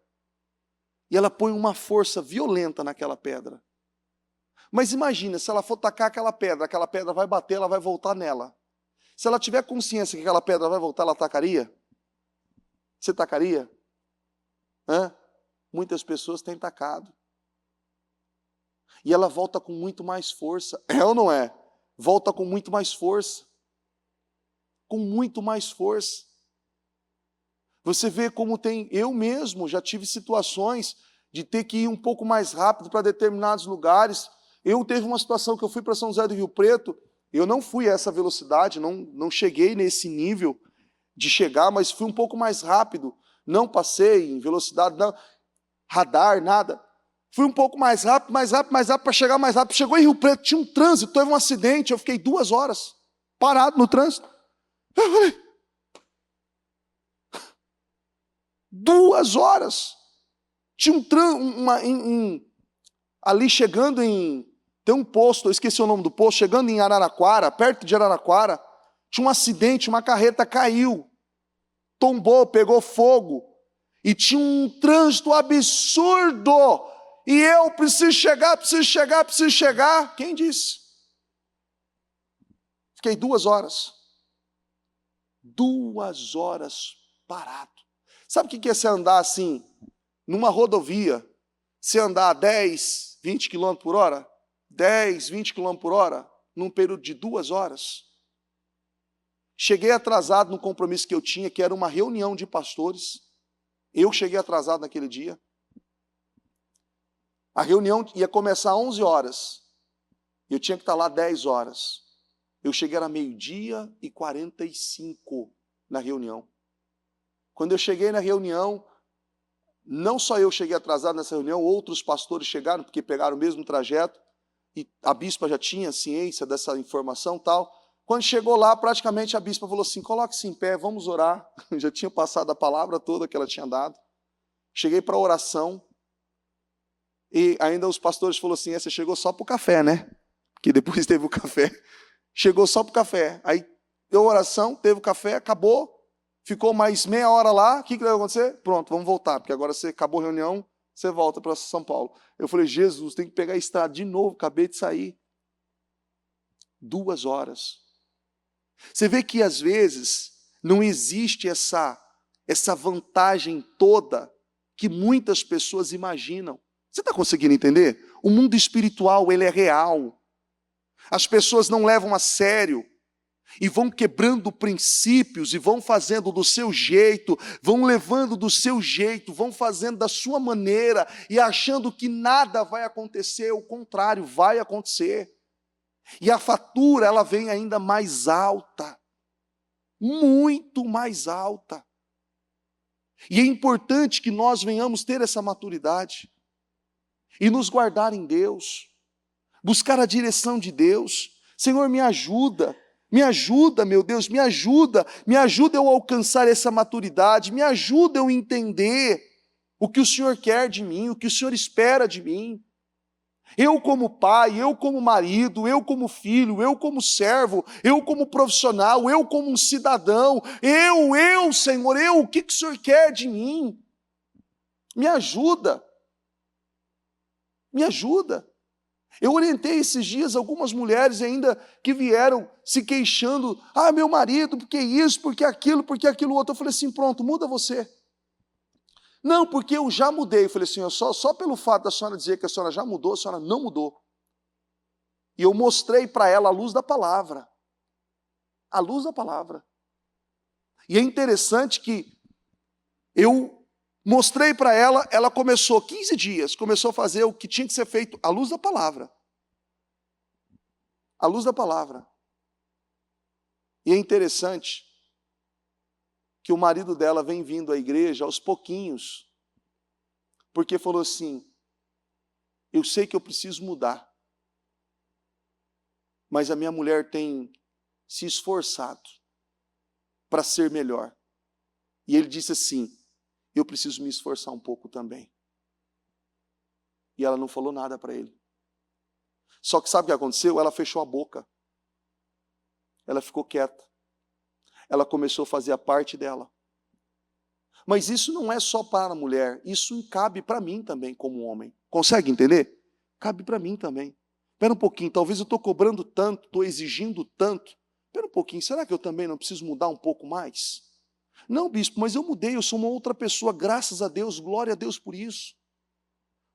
e ela põe uma força violenta naquela pedra. Mas imagina, se ela for tacar aquela pedra vai bater, ela vai voltar nela. Se ela tiver consciência que aquela pedra vai voltar, ela tacaria? Você tacaria? Muitas pessoas têm tacado. E ela volta com muito mais força. É ou não é? Volta com muito mais força. Com muito mais força. Você vê como tem... Eu mesmo já tive situações de ter que ir um pouco mais rápido para determinados lugares. Eu teve uma situação que eu fui para São José do Rio Preto, eu não fui a essa velocidade, não cheguei nesse nível de chegar, mas fui um pouco mais rápido. Não passei em velocidade, não, radar, nada. Fui um pouco mais rápido, para chegar mais rápido. Chegou em Rio Preto, tinha um trânsito, teve um acidente, eu fiquei 2 horas parado no trânsito. Eu falei, 2 horas. Tinha ali chegando em... Tem um posto, eu esqueci o nome do posto, chegando em Araraquara, perto de Araraquara, tinha um acidente, uma carreta caiu, tombou, pegou fogo, e tinha um trânsito absurdo, e eu preciso chegar. Quem disse? Fiquei 2 horas. 2 horas parado. Sabe o que é você andar assim, numa rodovia, você andar 10, 20 km por hora? 10, 20 km por hora, num período de 2 horas. Cheguei atrasado no compromisso que eu tinha, que era uma reunião de pastores. Eu cheguei atrasado naquele dia. A reunião ia começar às 11 horas. Eu tinha que estar lá 10 horas. Eu cheguei era 12h45 na reunião. Quando eu cheguei na reunião, não só eu cheguei atrasado nessa reunião, outros pastores chegaram, porque pegaram o mesmo trajeto, e a bispa já tinha ciência dessa informação e tal. Quando chegou lá, praticamente a bispa falou assim, coloque-se em pé, vamos orar. Já tinha passado a palavra toda que ela tinha dado. Cheguei para a oração, e ainda os pastores falaram assim, você chegou só para o café, né? Que depois teve o café. Chegou só para o café. Aí deu a oração, teve o café, acabou. Ficou mais meia hora lá, o que vai acontecer? Pronto, vamos voltar, porque agora você acabou a reunião, você volta para São Paulo. Eu falei, Jesus, tem que pegar a estrada de novo, acabei de sair. 2 horas. Você vê que às vezes não existe essa vantagem toda que muitas pessoas imaginam. Você está conseguindo entender? O mundo espiritual, ele é real. As pessoas não levam a sério. E vão quebrando princípios, e vão fazendo do seu jeito, vão levando do seu jeito, vão fazendo da sua maneira, e achando que nada vai acontecer, o contrário, vai acontecer. E a fatura, ela vem ainda mais alta, muito mais alta. E é importante que nós venhamos ter essa maturidade, e nos guardar em Deus, buscar a direção de Deus. Senhor, me ajuda, meu Deus, me ajuda eu a alcançar essa maturidade, me ajuda eu a entender o que o Senhor quer de mim, o que o Senhor espera de mim. Eu como pai, eu como marido, eu como filho, eu como servo, eu como profissional, eu como um cidadão, Senhor, o que o Senhor quer de mim? Me ajuda, me ajuda. Eu orientei esses dias algumas mulheres ainda que vieram se queixando, meu marido, porque isso, porque aquilo outro. Eu falei assim, pronto, muda você. Não, porque eu já mudei. Eu falei assim, só pelo fato da senhora dizer que a senhora já mudou, a senhora não mudou. E eu mostrei para ela a luz da palavra. A luz da palavra. E é interessante que eu mostrei para ela, ela começou 15 dias, começou a fazer o que tinha que ser feito à luz da palavra. À luz da palavra. E é interessante que o marido dela vem vindo à igreja aos pouquinhos, porque falou assim, eu sei que eu preciso mudar, mas a minha mulher tem se esforçado para ser melhor. E ele disse assim, eu preciso me esforçar um pouco também. E ela não falou nada para ele. Só que sabe o que aconteceu? Ela fechou a boca. Ela ficou quieta. Ela começou a fazer a parte dela. Mas isso não é só para a mulher, isso cabe para mim também como homem. Consegue entender? Cabe para mim também. Espera um pouquinho, talvez eu estou cobrando tanto, estou exigindo tanto. Espera um pouquinho, será que eu também não preciso mudar um pouco mais? Não, bispo, mas eu mudei, eu sou uma outra pessoa, graças a Deus, glória a Deus por isso.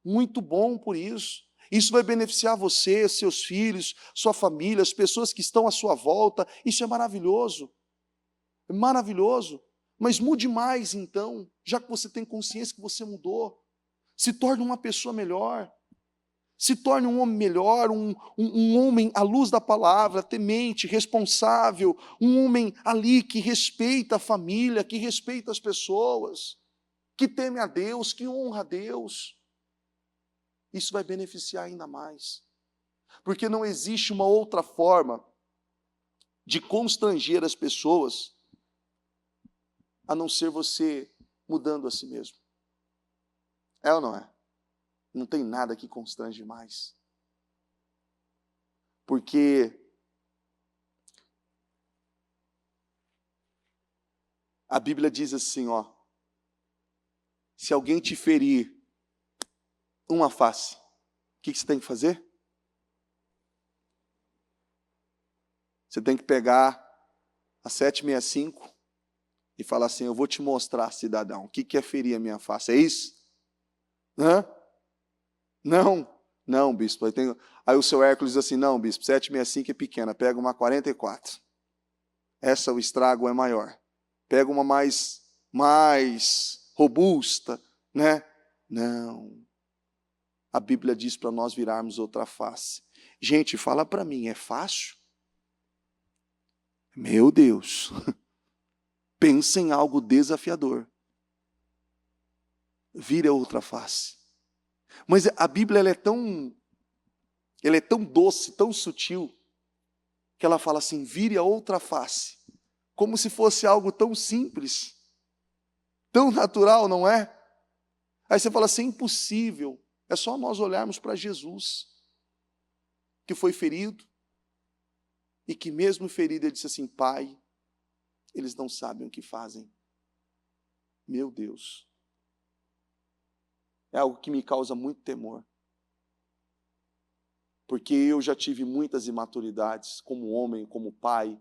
Muito bom por isso. Isso vai beneficiar você, seus filhos, sua família, as pessoas que estão à sua volta. Isso é maravilhoso. É maravilhoso. Mas mude mais então, já que você tem consciência que você mudou. Se torne uma pessoa melhor. Se torne um homem melhor, um homem à luz da palavra, temente, responsável, um homem ali que respeita a família, que respeita as pessoas, que teme a Deus, que honra a Deus. Isso vai beneficiar ainda mais. Porque não existe uma outra forma de constranger as pessoas a não ser você mudando a si mesmo. É ou não é? Não tem nada que constrange mais. Porque a Bíblia diz assim, ó, se alguém te ferir uma face, o que você tem que fazer? Você tem que pegar a 765 e falar assim, eu vou te mostrar, cidadão, o que é ferir a minha face, é isso? Hã? Não, bispo. Aí o seu Hércules diz assim, não, bispo, 765 é pequena, pega uma 44. Essa o estrago é maior. Pega uma mais robusta, né? Não. A Bíblia diz para nós virarmos outra face. Gente, fala para mim, é fácil? Meu Deus. Pensa em algo desafiador. Vire a outra face. Mas a Bíblia ela é tão doce, tão sutil, que ela fala assim, vire a outra face. Como se fosse algo tão simples, tão natural, não é? Aí você fala assim, impossível. É só nós olharmos para Jesus, que foi ferido, e que mesmo ferido ele disse assim, Pai, eles não sabem o que fazem. Meu Deus. É algo que me causa muito temor. Porque eu já tive muitas imaturidades, como homem, como pai,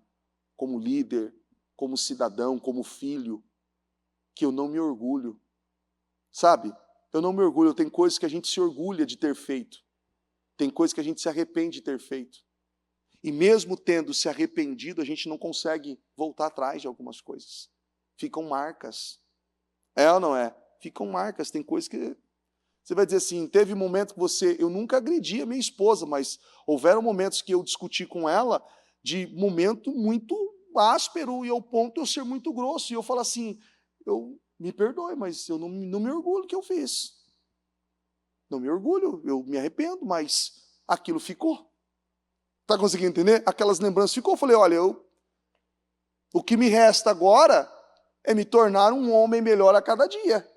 como líder, como cidadão, como filho, que eu não me orgulho. Sabe? Eu não me orgulho, tem coisas que a gente se orgulha de ter feito. Tem coisas que a gente se arrepende de ter feito. E mesmo tendo se arrependido, a gente não consegue voltar atrás de algumas coisas. Ficam marcas. É ou não é? Ficam marcas, tem coisas que... Você vai dizer assim, teve momento que eu nunca agredi a minha esposa, mas houveram momentos que eu discuti com ela de momento muito áspero e ao ponto de eu ser muito grosso. E eu falo assim, me perdoe, mas eu não me orgulho do que eu fiz. Não me orgulho, eu me arrependo, mas aquilo ficou. Está conseguindo entender? Aquelas lembranças ficou. Eu falei, olha, o que me resta agora é me tornar um homem melhor a cada dia.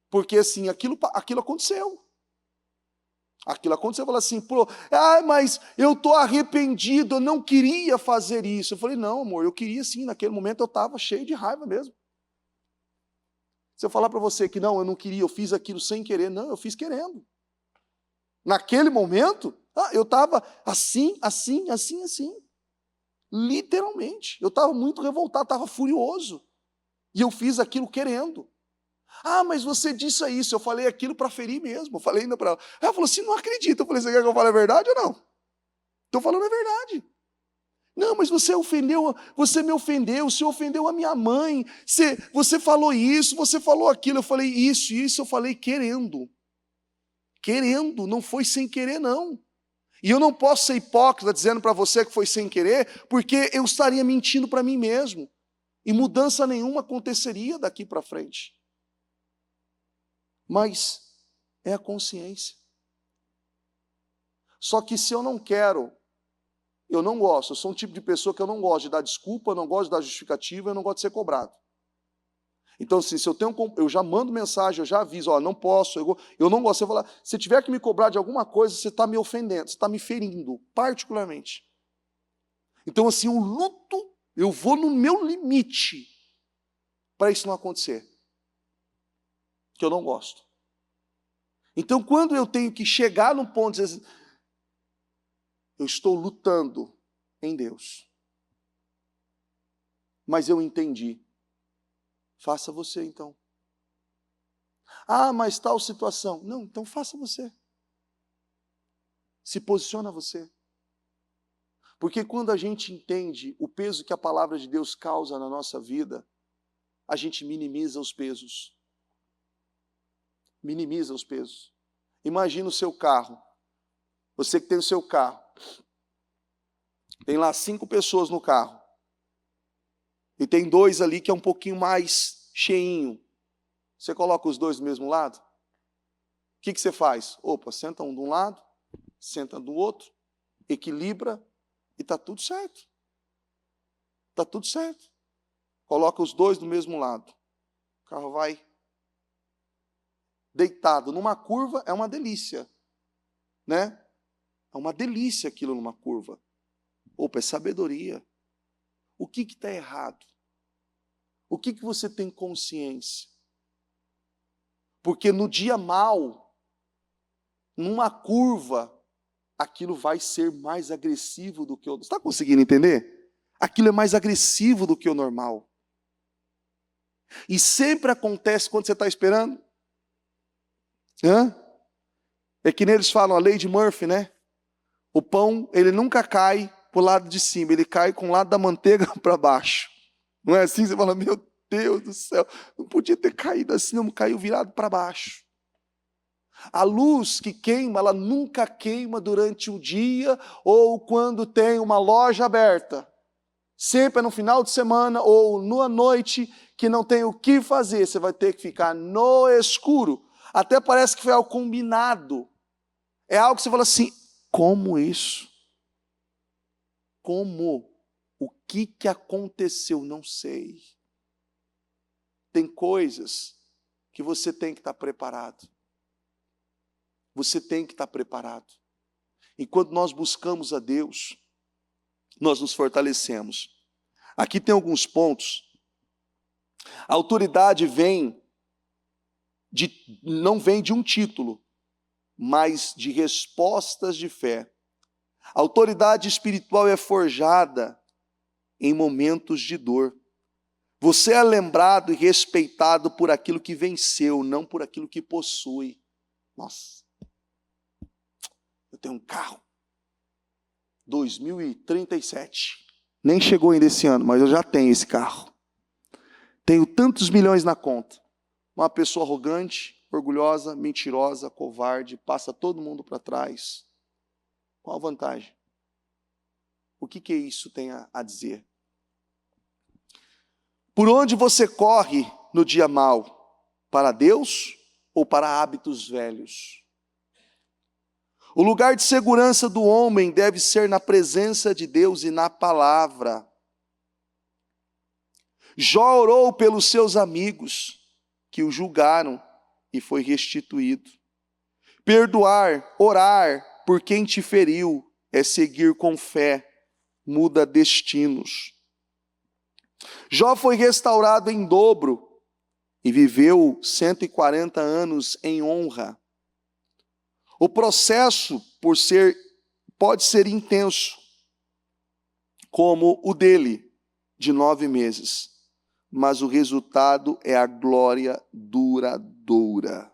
Porque assim, aquilo aconteceu. Aquilo aconteceu, eu falei assim, mas eu estou arrependido, eu não queria fazer isso. Eu falei, não, amor, eu queria sim, naquele momento eu estava cheio de raiva mesmo. Se eu falar para você que não, eu não queria, eu fiz aquilo sem querer, não, eu fiz querendo. Naquele momento, eu estava assim. Literalmente. Eu estava muito revoltado, estava furioso. E eu fiz aquilo querendo. Mas você disse isso. Eu falei aquilo para ferir mesmo. Eu falei ainda para ela. Ela falou assim, não acredito. Eu falei, você quer que eu fale a verdade ou não? Estou falando a verdade. Não, mas você me ofendeu, você ofendeu a minha mãe. Você falou isso, você falou aquilo. Eu falei isso eu falei querendo. Querendo, não foi sem querer, não. E eu não posso ser hipócrita dizendo para você que foi sem querer, porque eu estaria mentindo para mim mesmo. E mudança nenhuma aconteceria daqui para frente. Mas é a consciência. Só que se eu não quero, eu não gosto, eu sou um tipo de pessoa que eu não gosto de dar desculpa, eu não gosto de dar justificativa, eu não gosto de ser cobrado. Então, assim, se eu já mando mensagem, eu já aviso, ó, não posso, eu não gosto. Você falar, se tiver que me cobrar de alguma coisa, você está me ofendendo, você está me ferindo, particularmente. Então, assim, o luto, eu vou no meu limite para isso não acontecer. Que eu não gosto. Então, quando eu tenho que chegar num ponto de dizer, eu estou lutando em Deus. Mas eu entendi. Faça você, então. Ah, mas tal situação. Não, então faça você. Se posiciona você. Porque quando a gente entende o peso que a palavra de Deus causa na nossa vida, a gente minimiza os pesos. Minimiza os pesos. Imagina o seu carro. Você que tem o seu carro. Tem lá 5 pessoas no carro. E tem 2 ali que é um pouquinho mais cheinho. Você coloca os 2 do mesmo lado? O que você faz? Opa, senta um de um lado, senta do outro, equilibra e está tudo certo. Está tudo certo. Coloca os 2 do mesmo lado. O carro vai deitado numa curva, é uma delícia. Né? É uma delícia aquilo numa curva. Opa, é sabedoria. O que está errado? O que você tem consciência? Porque no dia mau, numa curva, aquilo vai ser mais agressivo do que o... Você está conseguindo entender? Aquilo é mais agressivo do que o normal. E sempre acontece quando você está esperando. Hã? É que nem eles falam, a lei de Murphy, né? O pão, ele nunca cai para o lado de cima, ele cai com o lado da manteiga para baixo. Não é assim? Você fala, meu Deus do céu, não podia ter caído assim, não caiu virado para baixo. A luz que queima, ela nunca queima durante o dia ou quando tem uma loja aberta. Sempre é no final de semana ou na noite que não tem o que fazer. Você vai ter que ficar no escuro. Até parece que foi algo combinado. É algo que você fala assim, como isso? Como? O que aconteceu? Não sei. Tem coisas que você tem que estar preparado. Você tem que estar preparado. Enquanto nós buscamos a Deus, nós nos fortalecemos. Aqui tem alguns pontos. A autoridade não vem de um título, mas de respostas de fé. A autoridade espiritual é forjada em momentos de dor. Você é lembrado e respeitado por aquilo que venceu, não por aquilo que possui. Nossa, eu tenho um carro, 2037. Nem chegou ainda esse ano, mas eu já tenho esse carro. Tenho tantos milhões na conta. Uma pessoa arrogante, orgulhosa, mentirosa, covarde, passa todo mundo para trás. Qual a vantagem? O que isso tem a dizer? Por onde você corre no dia mau? Para Deus ou para hábitos velhos? O lugar de segurança do homem deve ser na presença de Deus e na palavra. Jó orou pelos seus amigos que o julgaram e foi restituído. Perdoar, orar por quem te feriu é seguir com fé, muda destinos. Jó foi restaurado em dobro e viveu 140 anos em honra. O processo pode ser intenso, como o dele, de 9 meses, mas o resultado é a glória duradoura.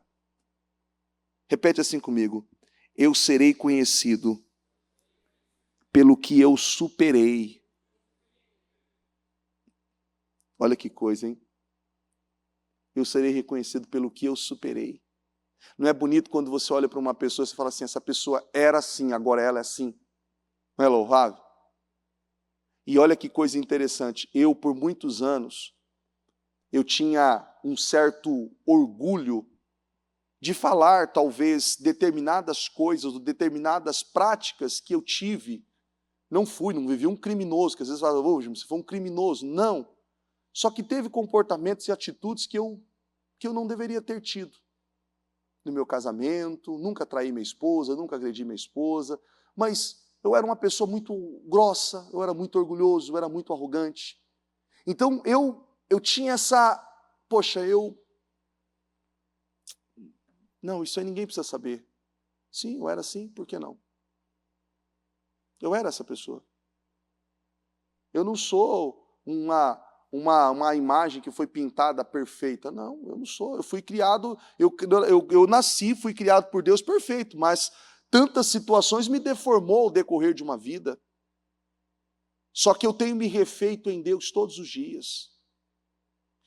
Repete assim comigo: eu serei conhecido pelo que eu superei. Olha que coisa, hein? Eu serei reconhecido pelo que eu superei. Não é bonito quando você olha para uma pessoa e você fala assim, essa pessoa era assim, agora ela é assim. Não é louvável? E olha que coisa interessante, eu por muitos anos, eu tinha um certo orgulho de falar talvez determinadas coisas, ou determinadas práticas que eu tive. Não vivi um criminoso, que às vezes fala, você foi um criminoso. Não. Só que teve comportamentos e atitudes que eu não deveria ter tido. No meu casamento, nunca traí minha esposa, nunca agredi minha esposa, mas eu era uma pessoa muito grossa, eu era muito orgulhoso, eu era muito arrogante. Então eu tinha essa, poxa, não, isso aí ninguém precisa saber. Sim, eu era assim, por que não? Eu era essa pessoa. Eu não sou uma imagem que foi pintada perfeita. Não, eu não sou. Eu fui criado, eu nasci, fui criado por Deus perfeito, mas tantas situações me deformou ao decorrer de uma vida. Só que eu tenho me refeito em Deus todos os dias.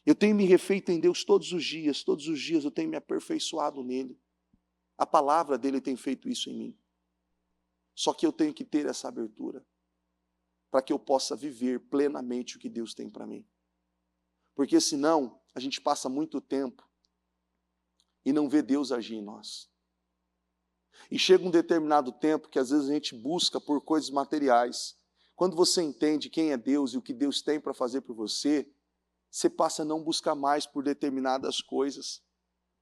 Eu tenho me refeito em Deus todos os dias eu tenho me aperfeiçoado nele. A palavra dele tem feito isso em mim. Só que eu tenho que ter essa abertura para que eu possa viver plenamente o que Deus tem para mim. Porque senão, a gente passa muito tempo e não vê Deus agir em nós. E chega um determinado tempo que às vezes a gente busca por coisas materiais. Quando você entende quem é Deus e o que Deus tem para fazer por você, você passa a não buscar mais por determinadas coisas.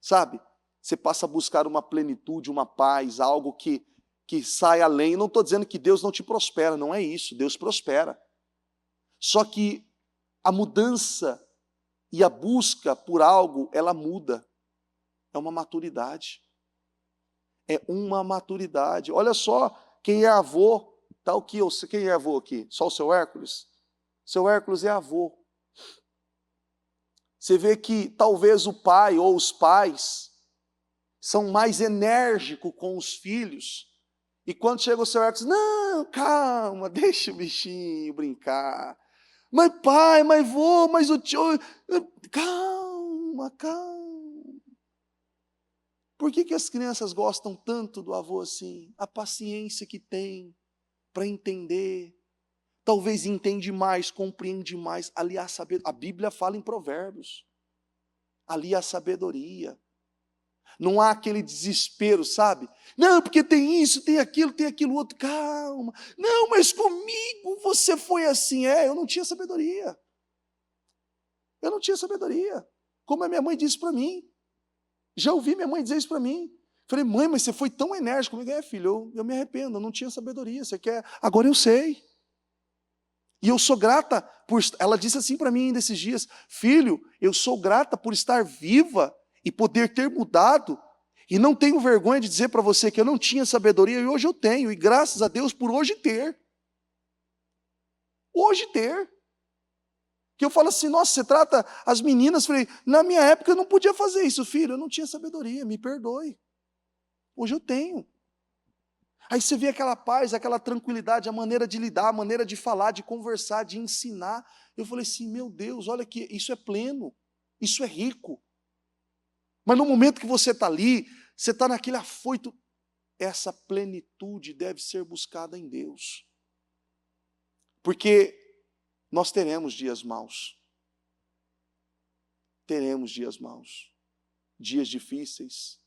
Sabe? Você passa a buscar uma plenitude, uma paz, algo que sai além. Eu não estou dizendo que Deus não te prospera, não é isso, Deus prospera. Só que a mudança e a busca por algo, ela muda. É uma maturidade. É uma maturidade. Olha só, quem é avô, tal que eu, quem é avô aqui? Só o seu Hércules? Seu Hércules é avô. Você vê que talvez o pai ou os pais são mais enérgicos com os filhos. E quando chega o seu Hércules, não, calma, deixa o bichinho brincar. Mas pai, mas vô, mas o tio... Calma, calma. Por que as crianças gostam tanto do avô assim? A paciência que tem para entender. Talvez entende mais, compreende mais. Ali há sabedoria. A Bíblia fala em Provérbios. Ali há sabedoria. Não há aquele desespero, sabe? Não, porque tem isso, tem aquilo outro. Calma. Não, mas comigo você foi assim. Eu não tinha sabedoria. Eu não tinha sabedoria. Como a minha mãe disse para mim. Já ouvi minha mãe dizer isso para mim. Falei, mãe, mas você foi tão enérgico comigo. Filho, eu me arrependo, eu não tinha sabedoria. Você quer? Agora eu sei. E eu sou grata por... Ela disse assim para mim ainda esses dias, filho, eu sou grata por estar viva e poder ter mudado. E não tenho vergonha de dizer para você que eu não tinha sabedoria e hoje eu tenho. E graças a Deus por hoje ter. Hoje ter. Que eu falo assim, nossa, você trata as meninas, falei, na minha época eu não podia fazer isso, filho, eu não tinha sabedoria, me perdoe. Hoje eu tenho. Aí você vê aquela paz, aquela tranquilidade, a maneira de lidar, a maneira de falar, de conversar, de ensinar. Eu falei assim, meu Deus, olha que isso é pleno, isso é rico. Mas no momento que você está ali, você está naquele afoito, essa plenitude deve ser buscada em Deus. Porque nós teremos dias maus. Teremos dias maus. Dias difíceis.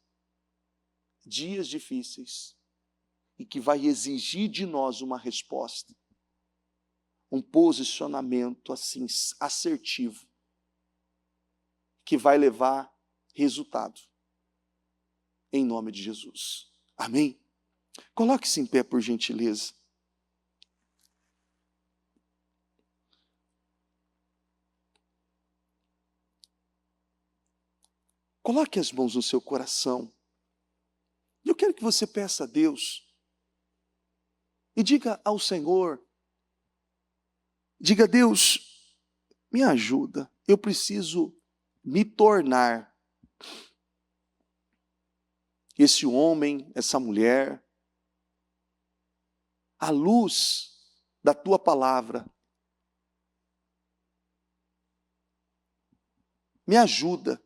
Dias difíceis. E que vai exigir de nós uma resposta. Um posicionamento assim, assertivo. Que vai levar resultado. Em nome de Jesus. Amém? Coloque-se em pé, por gentileza. Coloque as mãos no seu coração. E eu quero que você peça a Deus. E diga ao Senhor. Diga, Deus, me ajuda. Eu preciso me tornar esse homem, essa mulher, à luz da tua palavra. Me ajuda.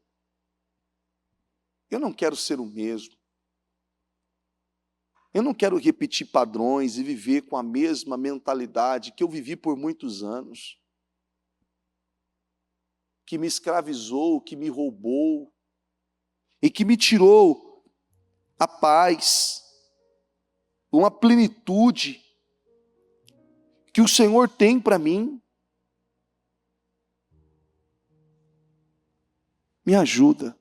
Eu não quero ser o mesmo. Eu não quero repetir padrões e viver com a mesma mentalidade que eu vivi por muitos anos. Que me escravizou, que me roubou e que me tirou a paz, uma plenitude que o Senhor tem para mim. Me ajuda.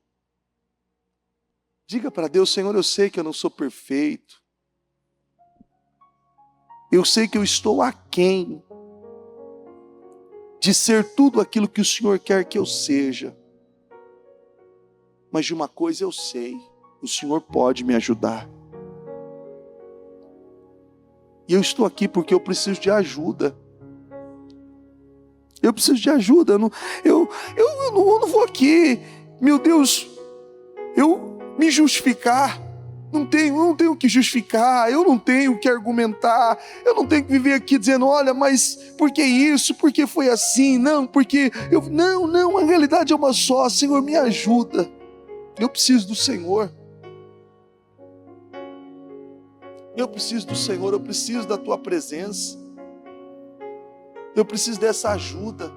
Diga para Deus: Senhor, eu sei que eu não sou perfeito. Eu sei que eu estou aquém de ser tudo aquilo que o Senhor quer que eu seja. Mas de uma coisa eu sei: o Senhor pode me ajudar. E eu estou aqui porque eu preciso de ajuda. Eu preciso de ajuda. Eu não vou aqui, meu Deus, eu me justificar. Eu não tenho que justificar, eu não tenho que argumentar, eu não tenho que viver aqui dizendo: olha, mas por que isso? Por que foi assim? Não, porque eu... Não, a realidade é uma só. Senhor, me ajuda. Eu preciso do Senhor. Eu preciso do Senhor, eu preciso da Tua presença. Eu preciso dessa ajuda.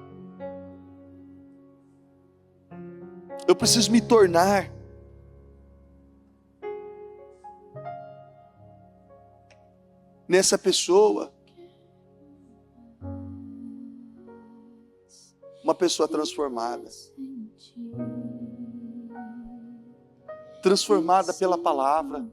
Eu preciso me tornar nessa pessoa, uma pessoa transformada. Transformada pela palavra.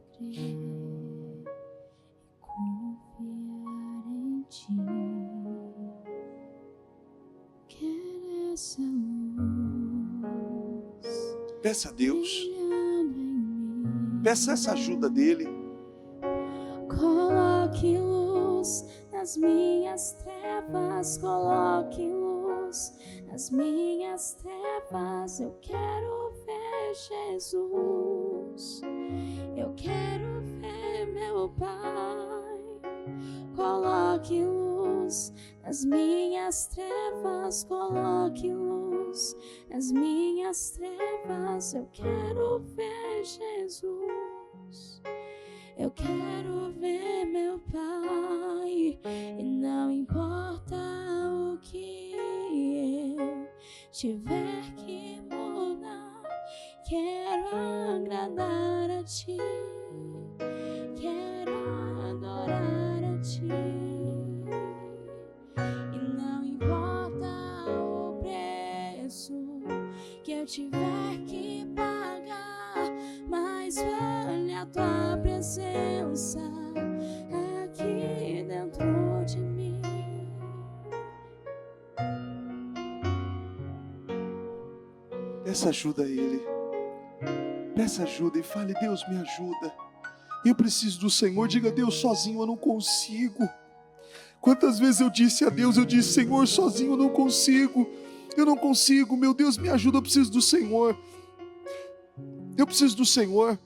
Peça a Deus. Peça essa ajuda dele. Coloque luz nas minhas trevas, coloque luz nas minhas trevas. Eu quero ver Jesus, eu quero ver meu Pai. Coloque luz nas minhas trevas, coloque luz nas minhas trevas. Eu quero ver Jesus, eu quero ver meu Pai. E não importa o que eu tiver que mudar, quero agradar a Ti, quero adorar a Ti. E não importa o preço que eu tiver que pagar, mas vale a Tua presença aqui dentro de mim. Peça ajuda a Ele. Peça ajuda e fale: Deus, me ajuda. Eu preciso do Senhor. Diga: Deus, sozinho eu não consigo. Quantas vezes eu disse a Deus, eu disse: Senhor, sozinho eu não consigo. Eu não consigo, meu Deus, me ajuda, eu preciso do Senhor. Eu preciso do Senhor.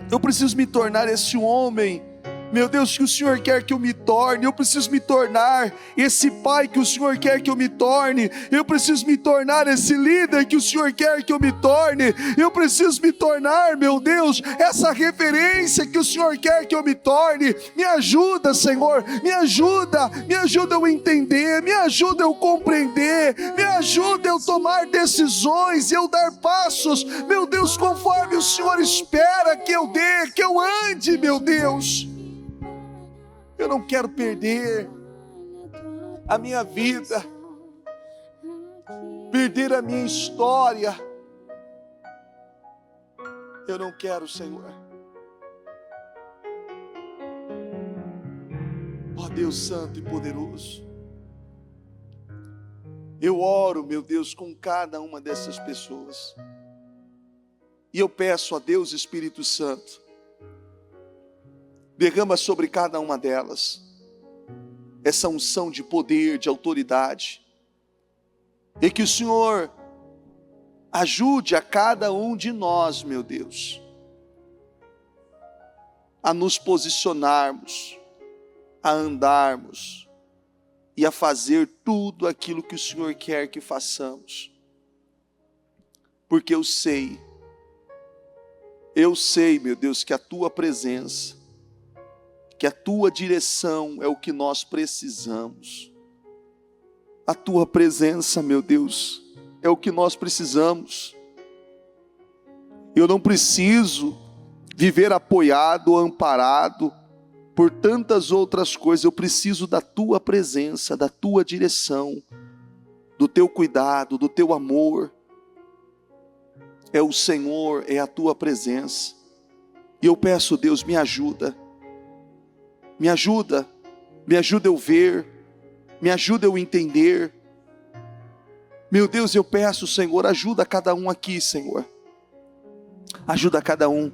Eu preciso me tornar esse homem, meu Deus, que o Senhor quer que eu me torne. Eu preciso me tornar esse pai que o Senhor quer que eu me torne. Eu preciso me tornar esse líder que o Senhor quer que eu me torne. Eu preciso me tornar, meu Deus, essa referência que o Senhor quer que eu me torne. Me ajuda, Senhor, me ajuda eu entender, me ajuda eu compreender, me ajuda eu tomar decisões, eu dar passos, meu Deus, conforme o Senhor espera que eu dê, que eu ande, meu Deus. Eu não quero perder a minha vida, perder a minha história. Eu não quero, Senhor. Ó Deus Santo e poderoso, eu oro, meu Deus, com cada uma dessas pessoas. E eu peço a Deus, Espírito Santo, derrama sobre cada uma delas essa unção de poder, de autoridade. E que o Senhor ajude a cada um de nós, meu Deus, a nos posicionarmos, a andarmos e a fazer tudo aquilo que o Senhor quer que façamos. Porque eu sei, meu Deus, que a Tua presença, que a Tua direção é o que nós precisamos. A Tua presença, meu Deus, é o que nós precisamos. Eu não preciso viver apoiado, amparado por tantas outras coisas. Eu preciso da Tua presença, da Tua direção, do Teu cuidado, do Teu amor. é o Senhor, é a tua presença. E eu peço, Deus, me ajuda eu ver, me ajuda eu entender. Meu Deus, eu peço, Senhor, ajuda cada um aqui, Senhor. Ajuda cada um.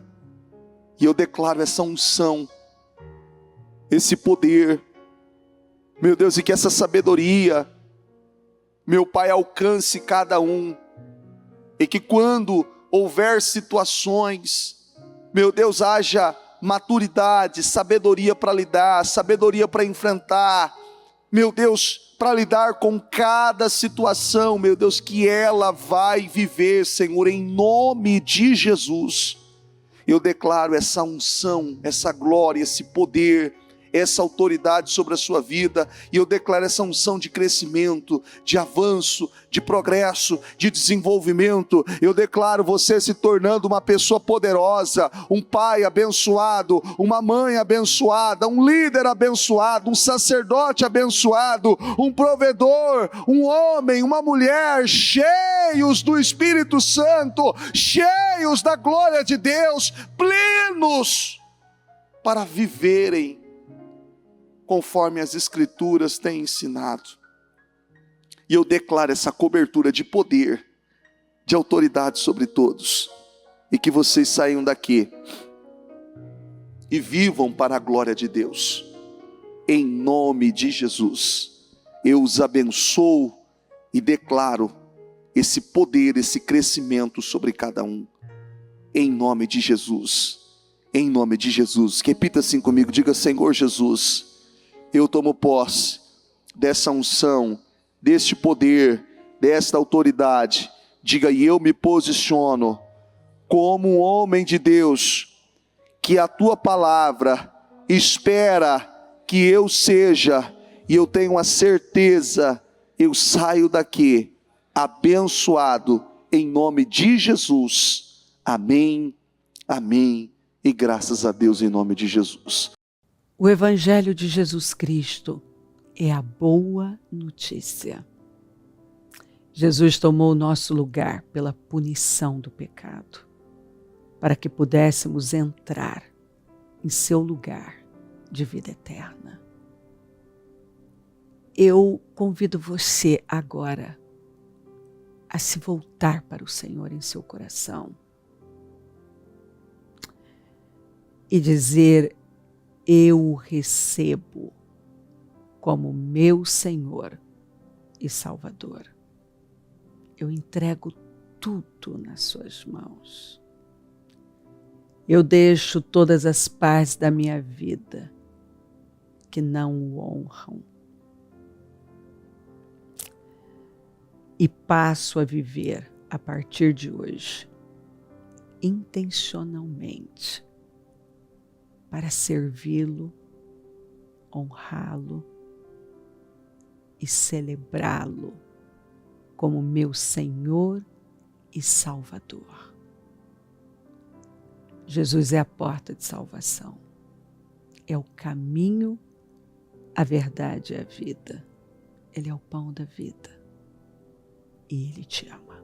E eu declaro essa unção, esse poder, meu Deus, e que essa sabedoria, meu Pai, alcance cada um. E que quando houver situações, meu Deus, haja maturidade, sabedoria para lidar, sabedoria para enfrentar, meu Deus, para lidar com cada situação, meu Deus, que ela vai viver, Senhor, em nome de Jesus. Eu declaro essa unção, essa glória, esse poder, essa autoridade sobre a sua vida, e eu declaro essa unção de crescimento, de avanço, de progresso, de desenvolvimento. Eu declaro você se tornando uma pessoa poderosa, um pai abençoado, uma mãe abençoada, um líder abençoado, um sacerdote abençoado, um provedor, um homem, uma mulher cheios do Espírito Santo, cheios da glória de Deus, plenos para viverem conforme as Escrituras têm ensinado. E eu declaro essa cobertura de poder, de autoridade sobre todos, e que vocês saiam daqui e vivam para a glória de Deus, em nome de Jesus. Eu os abençoo e declaro esse poder, esse crescimento sobre cada um, em nome de Jesus, em nome de Jesus. Repita assim comigo, diga: Senhor Jesus, eu tomo posse dessa unção, deste poder, desta autoridade. Diga: e eu me posiciono como um homem de Deus, que a tua palavra espera que eu seja, e eu tenho a certeza, eu saio daqui abençoado, em nome de Jesus. Amém, amém, e graças a Deus em nome de Jesus. O Evangelho de Jesus Cristo é a boa notícia. Jesus tomou o nosso lugar pela punição do pecado, para que pudéssemos entrar em seu lugar de vida eterna. Eu convido você agora a se voltar para o Senhor em seu coração e dizer: eu o recebo como meu Senhor e Salvador. Eu entrego tudo nas suas mãos. Eu deixo todas as partes da minha vida que não o honram e passo a viver a partir de hoje intencionalmente para servi-lo, honrá-lo e celebrá-lo como meu Senhor e Salvador. Jesus é a porta de salvação, é o caminho, a verdade e a vida. Ele é o pão da vida e Ele te ama.